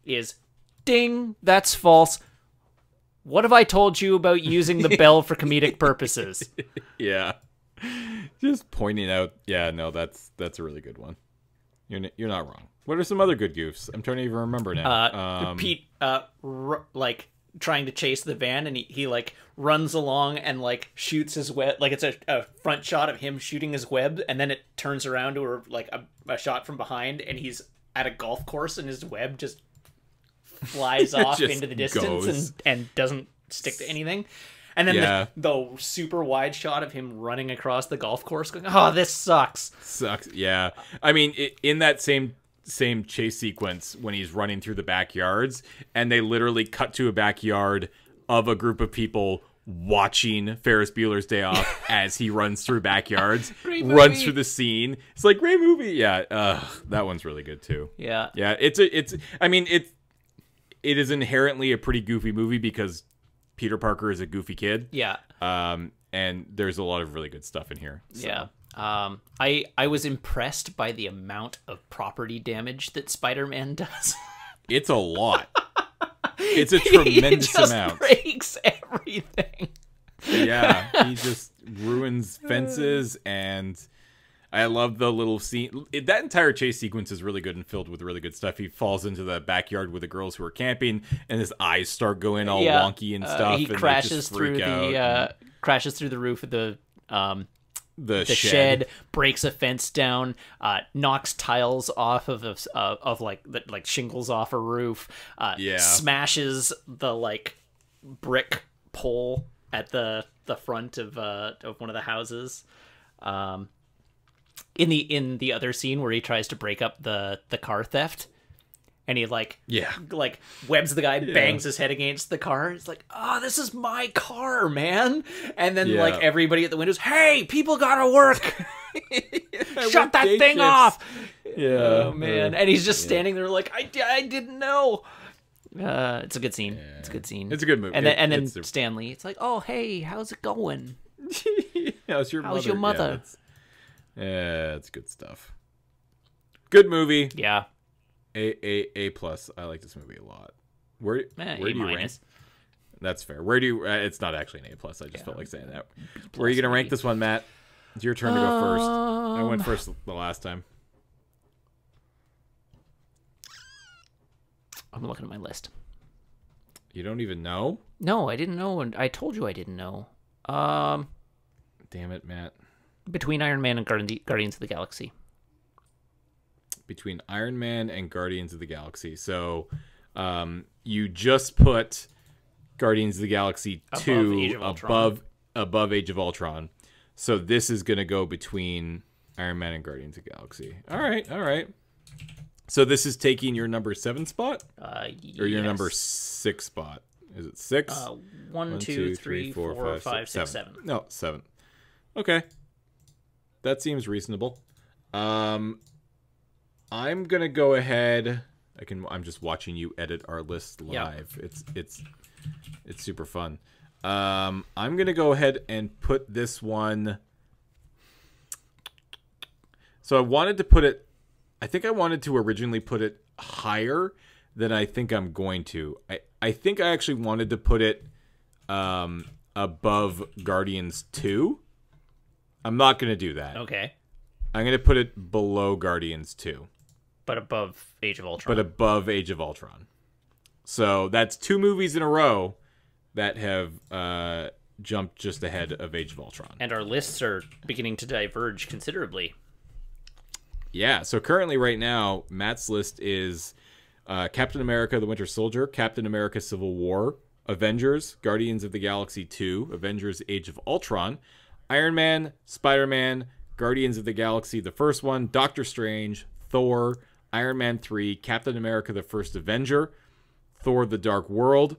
Speaker 2: is, ding, that's false. What have I told you about using the bell for comedic purposes?
Speaker 1: Yeah. Just pointing out. Yeah, no, that's a really good one. You're not wrong. What are some other good goofs? I'm trying to even remember now.
Speaker 2: Pete, like, trying to chase the van, and he like runs along and like shoots his web. Like, it's a front shot of him shooting his web, and then it turns around to like a shot from behind, and he's at a golf course, and his web just flies off into the distance and doesn't stick to anything. And then the super wide shot of him running across the golf course going, oh, this sucks.
Speaker 1: Yeah. I mean, in that same chase sequence when he's running through the backyards, and they literally cut to a backyard of a group of people watching Ferris Bueller's Day Off as he runs through backyards, runs through the scene. It's like, great movie. Yeah. That one's really good too.
Speaker 2: Yeah.
Speaker 1: Yeah. It is inherently a pretty goofy movie because Peter Parker is a goofy kid.
Speaker 2: Yeah.
Speaker 1: And there's a lot of really good stuff in here. So.
Speaker 2: Yeah. I was impressed by the amount of property damage that Spider-Man does.
Speaker 1: It's a lot. It's a tremendous amount.
Speaker 2: Breaks everything.
Speaker 1: Yeah, he just ruins fences, and I love the little scene. That entire chase sequence is really good and filled with really good stuff. He falls into the backyard with the girls who are camping, and his eyes start going all wonky and stuff.
Speaker 2: He
Speaker 1: and
Speaker 2: crashes through crashes through the roof of the shed, breaks a fence down, knocks tiles off of like shingles off a roof, smashes the like brick pole at the front of one of the houses. In the other scene where he tries to break up the car theft, and he like webs the guy, bangs his head against the car. It's like, oh, this is my car, man. And then like everybody at the windows, hey, people gotta work. Shut that thing off.
Speaker 1: Yeah.
Speaker 2: Oh man. And he's just standing there like, I didn't know. It's a good scene. Yeah. It's a good scene.
Speaker 1: It's a good movie.
Speaker 2: And then Stanley, it's like, oh hey, how's it going?
Speaker 1: How's your
Speaker 2: mother?
Speaker 1: Yeah, it's good stuff. Good movie.
Speaker 2: Yeah.
Speaker 1: A plus. I like this movie a lot. Where do you rank? That's fair. Where do you? It's not actually an A plus. I just felt like saying that. Where are you gonna rank this one, Matt? It's your turn to go first. I went first the last time.
Speaker 2: I'm looking at my list.
Speaker 1: You don't even know?
Speaker 2: No, I didn't know, and I told you I didn't know.
Speaker 1: Damn it, Matt.
Speaker 2: Between Iron Man and Guardians of the Galaxy.
Speaker 1: Between Iron Man and Guardians of the Galaxy. So you just put Guardians of the Galaxy 2 above Age of Ultron. So this is going to go between Iron Man and Guardians of the Galaxy. All right. So this is taking your number 7 spot? Or your number 6 spot? Is it 6?
Speaker 2: 1, 2, 3, 4, 5, 6, 7.
Speaker 1: No, 7. Okay. That seems reasonable. I'm gonna go ahead. I'm just watching you edit our list live. Yep. It's super fun. I'm gonna go ahead and put this one. So I wanted to put it. I think I wanted to originally put it higher than I think I'm going to. I think I actually wanted to put it above Guardians 2. I'm not gonna do that.
Speaker 2: Okay.
Speaker 1: I'm gonna put it below Guardians 2.
Speaker 2: But above Age of Ultron. So that's 2 movies in a row that have jumped just ahead of Age of Ultron. And our lists are beginning to diverge considerably.
Speaker 1: Yeah, so currently right now, Matt's list is Captain America, The Winter Soldier, Captain America, Civil War, Avengers, Guardians of the Galaxy 2, Avengers, Age of Ultron, Iron Man, Spider-Man, Guardians of the Galaxy, the first one, Doctor Strange, Thor, Iron Man 3, Captain America, the First Avenger, Thor, The Dark World,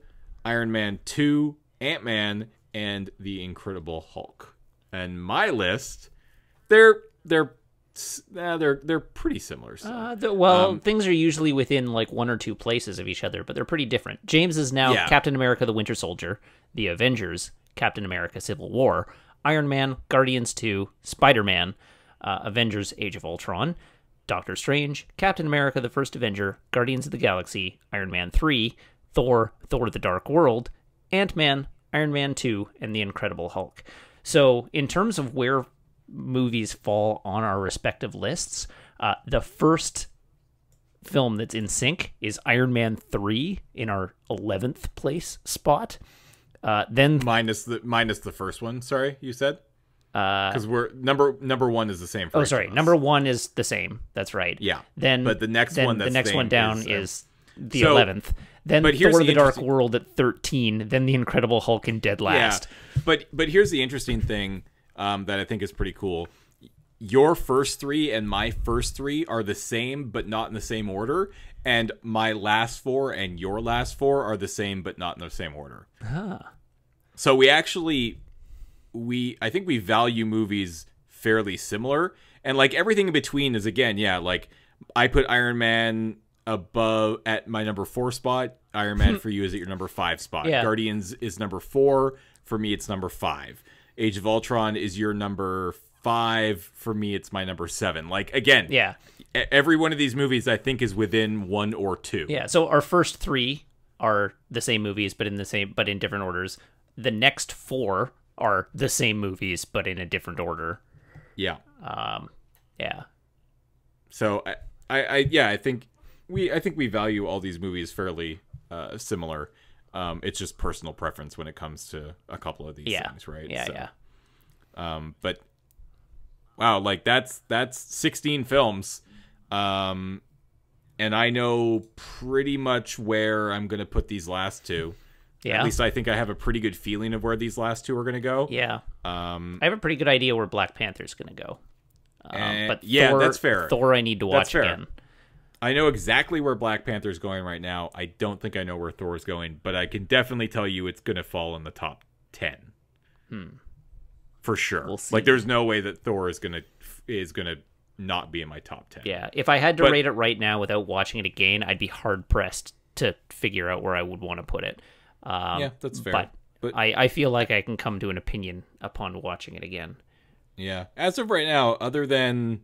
Speaker 1: Iron Man 2, Ant-Man, and The Incredible Hulk. And my list, they're pretty similar. So.
Speaker 2: Things are usually within like 1 or 2 places of each other, but they're pretty different. James is now Captain America: The Winter Soldier, The Avengers, Captain America: Civil War, Iron Man, Guardians 2, Spider-Man, Avengers: Age of Ultron, Doctor Strange, Captain America: The First Avenger, Guardians of the Galaxy, Iron Man 3, Thor: The Dark World, Ant-Man, Iron Man 2, and The Incredible Hulk. So in terms of where movies fall on our respective lists, the first film that's in sync is Iron Man 3 in our 11th place spot. Then
Speaker 1: minus the first one. Sorry, you said? Because we're number 1 is the same. For
Speaker 2: number 1 is the same. That's right.
Speaker 1: Yeah.
Speaker 2: But
Speaker 1: the next one
Speaker 2: down is the 11th. Then Thor: The Dark World at 13. Then The Incredible Hulk in dead last.
Speaker 1: Yeah. But here's the interesting thing that I think is pretty cool. Your first 3 and my first 3 are the same, but not in the same order. And my last 4 and your last 4 are the same, but not in the same order. So I think we value movies fairly similar. And like everything in between is, again, like I put Iron Man above at my number 4 spot. Iron Man for you is at your number 5 spot.
Speaker 2: Yeah.
Speaker 1: Guardians is number 4. For me, it's number 5. Age of Ultron is your number 5. For me, it's my number 7. Like, again, every one of these movies I think is within 1 or 2.
Speaker 2: Yeah. So our first 3 are the same movies, but in different orders. The next 4 are the same movies, but in a different order.
Speaker 1: Yeah.
Speaker 2: Yeah.
Speaker 1: So I think we value all these movies fairly similar. It's just personal preference when it comes to a couple of these things, right?
Speaker 2: Yeah.
Speaker 1: But wow, like that's 16 films. And I know pretty much where I'm going to put these last 2.
Speaker 2: Yeah.
Speaker 1: At least I think I have a pretty good feeling of where these last 2 are going to go.
Speaker 2: Yeah. I have a pretty good idea where Black Panther's going to go. But
Speaker 1: Thor, that's fair.
Speaker 2: Thor I need to watch again.
Speaker 1: I know exactly where Black Panther's going right now. I don't think I know where Thor's going, but I can definitely tell you it's going to fall in the top 10. For sure.
Speaker 2: We'll see.
Speaker 1: Like there's no way that Thor is going to not be in my top 10.
Speaker 2: Yeah, if I had to rate it right now without watching it again, I'd be hard pressed to figure out where I would want to put it.
Speaker 1: Yeah, that's fair.
Speaker 2: But I feel like I can come to an opinion upon watching it again.
Speaker 1: Yeah. As of right now, other than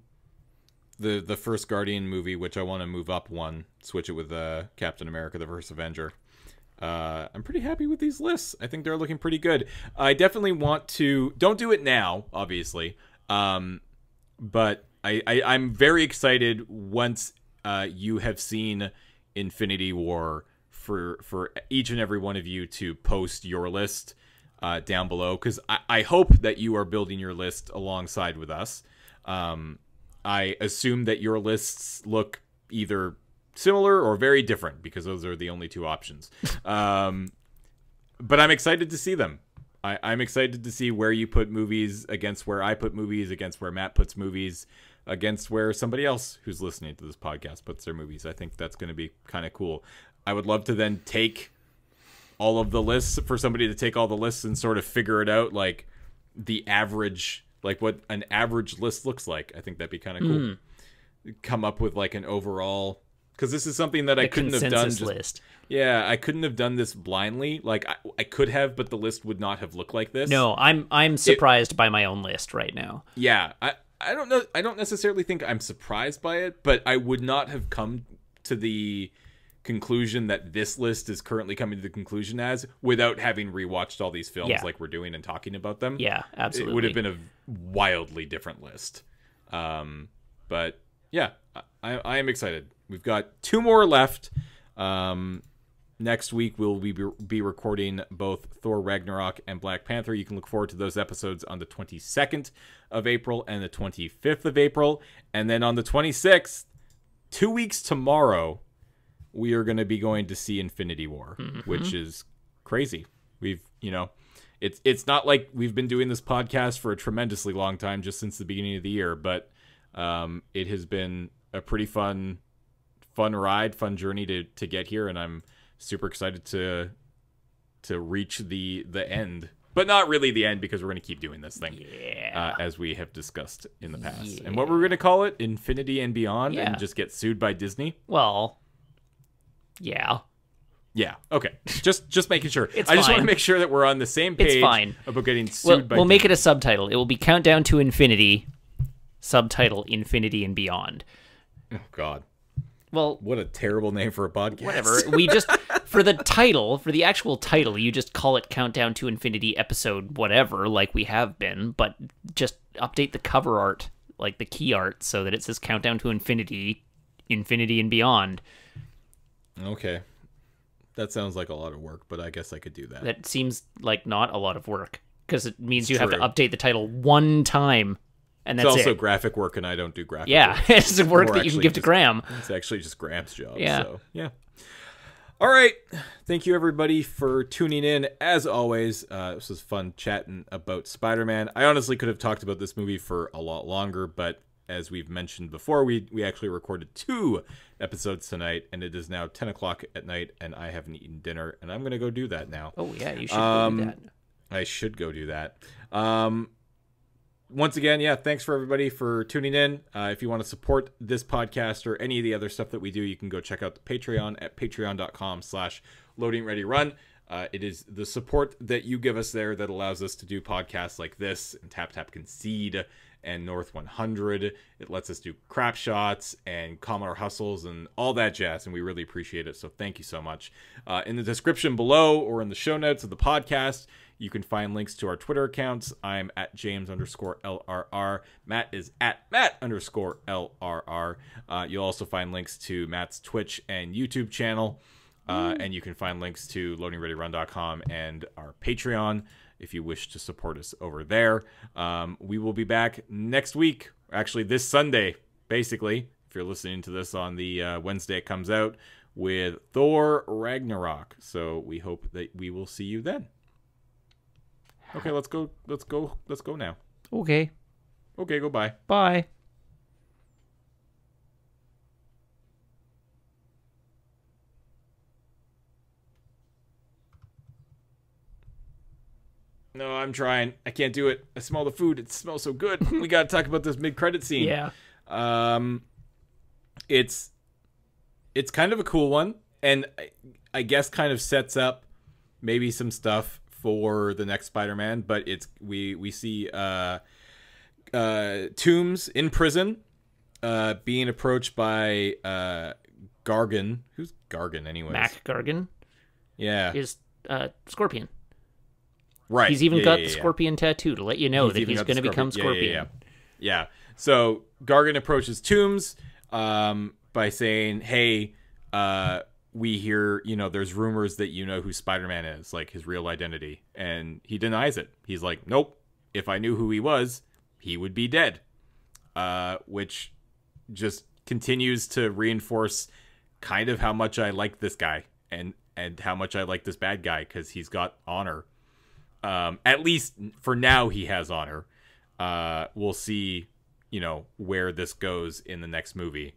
Speaker 1: the first Guardian movie, which I want to move up one, switch it with Captain America: The First Avenger, I'm pretty happy with these lists. I think they're looking pretty good. I definitely want to... Don't do it now, obviously. But I'm very excited once you have seen Infinity War for each and every one of you to post your list down below, because I hope that you are building your list alongside with us. I assume that your lists look either similar or very different, because those are the only 2 options. But I'm excited to see them. I'm excited to see where you put movies against where I put movies, against where Matt puts movies, against where somebody else who's listening to this podcast puts their movies. I think that's going to be kind of cool. I would love to then take all of the lists, for somebody to take all the lists and sort of figure it out, like the average, like what an average list looks like. I think that'd be kind of cool. Come up with like an overall, because this is something that I couldn't have done.
Speaker 2: List.
Speaker 1: Yeah, I couldn't have done this blindly. Like I could have, but the list would not have looked like this.
Speaker 2: No, I'm surprised by my own list right now.
Speaker 1: Yeah, I don't know. I don't necessarily think I'm surprised by it, but I would not have come to the conclusion that this list is currently coming to the conclusion as without having rewatched all these films like we're doing and talking about them.
Speaker 2: Yeah, absolutely.
Speaker 1: It would have been a wildly different list. But yeah, I am excited. We've got 2 more left. Next week we'll be recording both Thor Ragnarok and Black Panther. You can look forward to those episodes on the 22nd of April and the 25th of April. And then on the 26th, 2 weeks tomorrow, we are going to be going to see Infinity War, which is crazy. It's not like we've been doing this podcast for a tremendously long time, just since the beginning of the year, but it has been a pretty fun ride, fun journey to get here, and I'm super excited to to reach the end. But not really the end, because we're going to keep doing this thing, as we have discussed in the past.
Speaker 2: Yeah.
Speaker 1: And what we're going to call it, Infinity and Beyond,
Speaker 2: Yeah.
Speaker 1: and just get sued by Disney?
Speaker 2: Well, yeah.
Speaker 1: Yeah, okay. Just making sure.
Speaker 2: It's
Speaker 1: I just want to
Speaker 2: fine.
Speaker 1: make sure that we're on the same page
Speaker 2: It's fine.
Speaker 1: about getting sued by
Speaker 2: We'll make it
Speaker 1: Disney.
Speaker 2: a subtitle. It will be Countdown to Infinity, subtitle Infinity and Beyond.
Speaker 1: Oh, God.
Speaker 2: Well,
Speaker 1: What a terrible name for a podcast.
Speaker 2: whatever. We just, for the actual title, you just call it Countdown to Infinity episode whatever, like we have been, but just update the cover art, like the key art, so that it says Countdown to Infinity, Infinity and Beyond.
Speaker 1: Okay. That sounds like a lot of work, but I guess I could do that.
Speaker 2: That seems like not a lot of work, because it means you have to
Speaker 1: true.
Speaker 2: update the title one time, and
Speaker 1: It's
Speaker 2: that's
Speaker 1: also
Speaker 2: it.
Speaker 1: graphic work, and I don't do graphic
Speaker 2: Yeah,
Speaker 1: work.
Speaker 2: it's the work
Speaker 1: Or
Speaker 2: that you can
Speaker 1: actually
Speaker 2: give to
Speaker 1: just-
Speaker 2: Graham.
Speaker 1: It's actually just Graham's job.
Speaker 2: Yeah.
Speaker 1: So, yeah. All right. Thank you, everybody, for tuning in. As always, this was fun chatting about Spider-Man. I honestly could have talked about this movie for a lot longer, but as we've mentioned before, we actually recorded 2 episodes tonight, and it is now 10 o'clock at night, and I haven't eaten dinner, and I'm going to go do that now.
Speaker 2: Oh, yeah, you should go do that.
Speaker 1: I should go do that. Once again, yeah, thanks for everybody for tuning in. If you want to support this podcast or any of the other stuff that we do, you can go check out the Patreon at patreon.com/loadingreadyrun. It is the support that you give us there that allows us to do podcasts like this and Tap Tap Concede and North 100. It lets us do crap shots and Commodore Hustles and all that jazz, and we really appreciate it. So thank you so much. In the description below or in the show notes of the podcast, you can find links to our Twitter accounts. I'm at James_LRR. Matt is at Matt_LRR. You'll also find links to Matt's Twitch and YouTube channel. And you can find links to LoadingReadyRun.com and our Patreon if you wish to support us over there. We will be back next week, actually this Sunday, basically, if you're listening to this on the Wednesday it comes out, with Thor Ragnarok. So we hope that we will see you then. Okay, let's go now.
Speaker 2: Okay,
Speaker 1: Okay, go bye.
Speaker 2: bye.
Speaker 1: No, I'm trying. I can't do it. I smell the food. It smells so good. We got to talk about this mid-credit scene.
Speaker 2: Yeah.
Speaker 1: It's kind of a cool one, and I guess kind of sets up maybe some stuff for the next Spider-Man. But we see Toombs in prison, being approached by Gargan. Who's Gargan, anyways?
Speaker 2: Mac Gargan
Speaker 1: Yeah,
Speaker 2: is Scorpion.
Speaker 1: right.
Speaker 2: He's even
Speaker 1: Yeah,
Speaker 2: got
Speaker 1: yeah,
Speaker 2: the
Speaker 1: yeah.
Speaker 2: Scorpion tattoo to let you know that
Speaker 1: even
Speaker 2: he's
Speaker 1: got the
Speaker 2: going to become Scorpion.
Speaker 1: Yeah. So Gargan approaches Toombs by saying, "Hey, we hear, there's rumors that you know who Spider-Man is, like his real identity," and he denies it. He's like, "Nope. If I knew who he was, he would be dead," which just continues to reinforce kind of how much I like this guy and how much I like this bad guy, because he's got honor. At least for now, he has honor. We'll see, where this goes in the next movie.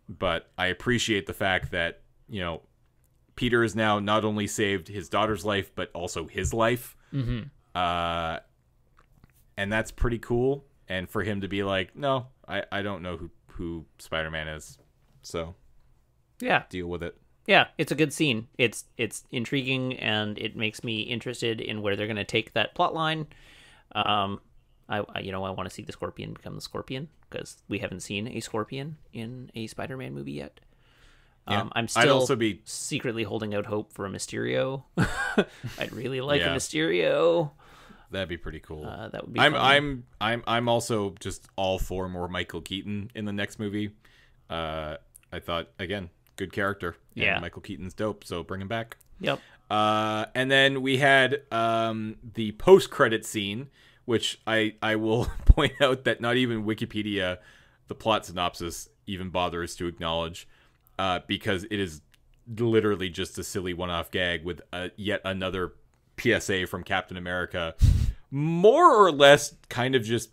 Speaker 1: But I appreciate the fact that, Peter has now not only saved his daughter's life, but also his life.
Speaker 2: Mm-hmm.
Speaker 1: And that's pretty cool. And for him to be like, no, I don't know who Spider-Man is. So
Speaker 2: Yeah.
Speaker 1: deal with it.
Speaker 2: Yeah, it's a good scene. It's intriguing, and it makes me interested in where they're going to take that plot line. I want to see the Scorpion become the Scorpion, because we haven't seen a Scorpion in a Spider-Man movie yet.
Speaker 1: Yeah.
Speaker 2: I'm
Speaker 1: I'd
Speaker 2: still
Speaker 1: also be
Speaker 2: secretly holding out hope for a Mysterio. I'd really like a
Speaker 1: Yeah.
Speaker 2: Mysterio.
Speaker 1: That'd be pretty cool.
Speaker 2: That would be fun.
Speaker 1: I'm also just all for more Michael Keaton in the next movie. I thought, again, good character. And
Speaker 2: Yeah.
Speaker 1: Michael Keaton's dope, so bring him back.
Speaker 2: Yep.
Speaker 1: And then we had the post-credit scene, which I will point out that not even Wikipedia, the plot synopsis, even bothers to acknowledge, because it is literally just a silly one-off gag with yet another PSA from Captain America, more or less kind of just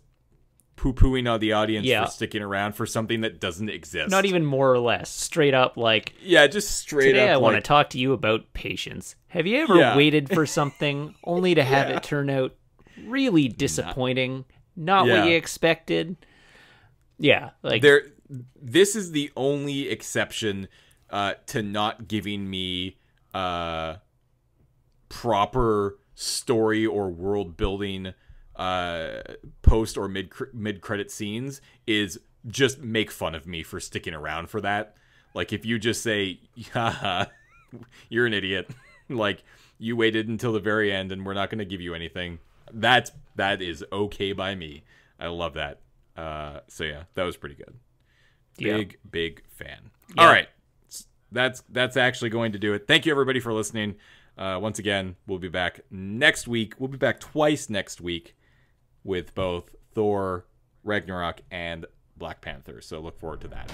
Speaker 1: poo-pooing on the audience
Speaker 2: Yeah.
Speaker 1: for sticking around for something that doesn't exist.
Speaker 2: Not even more or less. Straight up, like,
Speaker 1: Yeah, just straight
Speaker 2: today
Speaker 1: up.
Speaker 2: I want to
Speaker 1: like,
Speaker 2: talk to you about patience. Have you ever
Speaker 1: Yeah.
Speaker 2: waited for something only to have it turn out really disappointing? Not what
Speaker 1: Yeah.
Speaker 2: you expected? Yeah, like,
Speaker 1: This is the only exception to not giving me proper story or world building post or mid credit scenes, is just make fun of me for sticking around for that. Like, if you just say, haha, you're an idiot, like, you waited until the very end and we're not going to give you anything, that is okay by me. I love that. So yeah, that was pretty good. Big fan.
Speaker 2: Yeah.
Speaker 1: All right, that's actually going to do it. Thank you everybody for listening. Once again, we'll be back next week. We'll be back twice next week with both Thor, Ragnarok, and Black Panther. So look forward to that.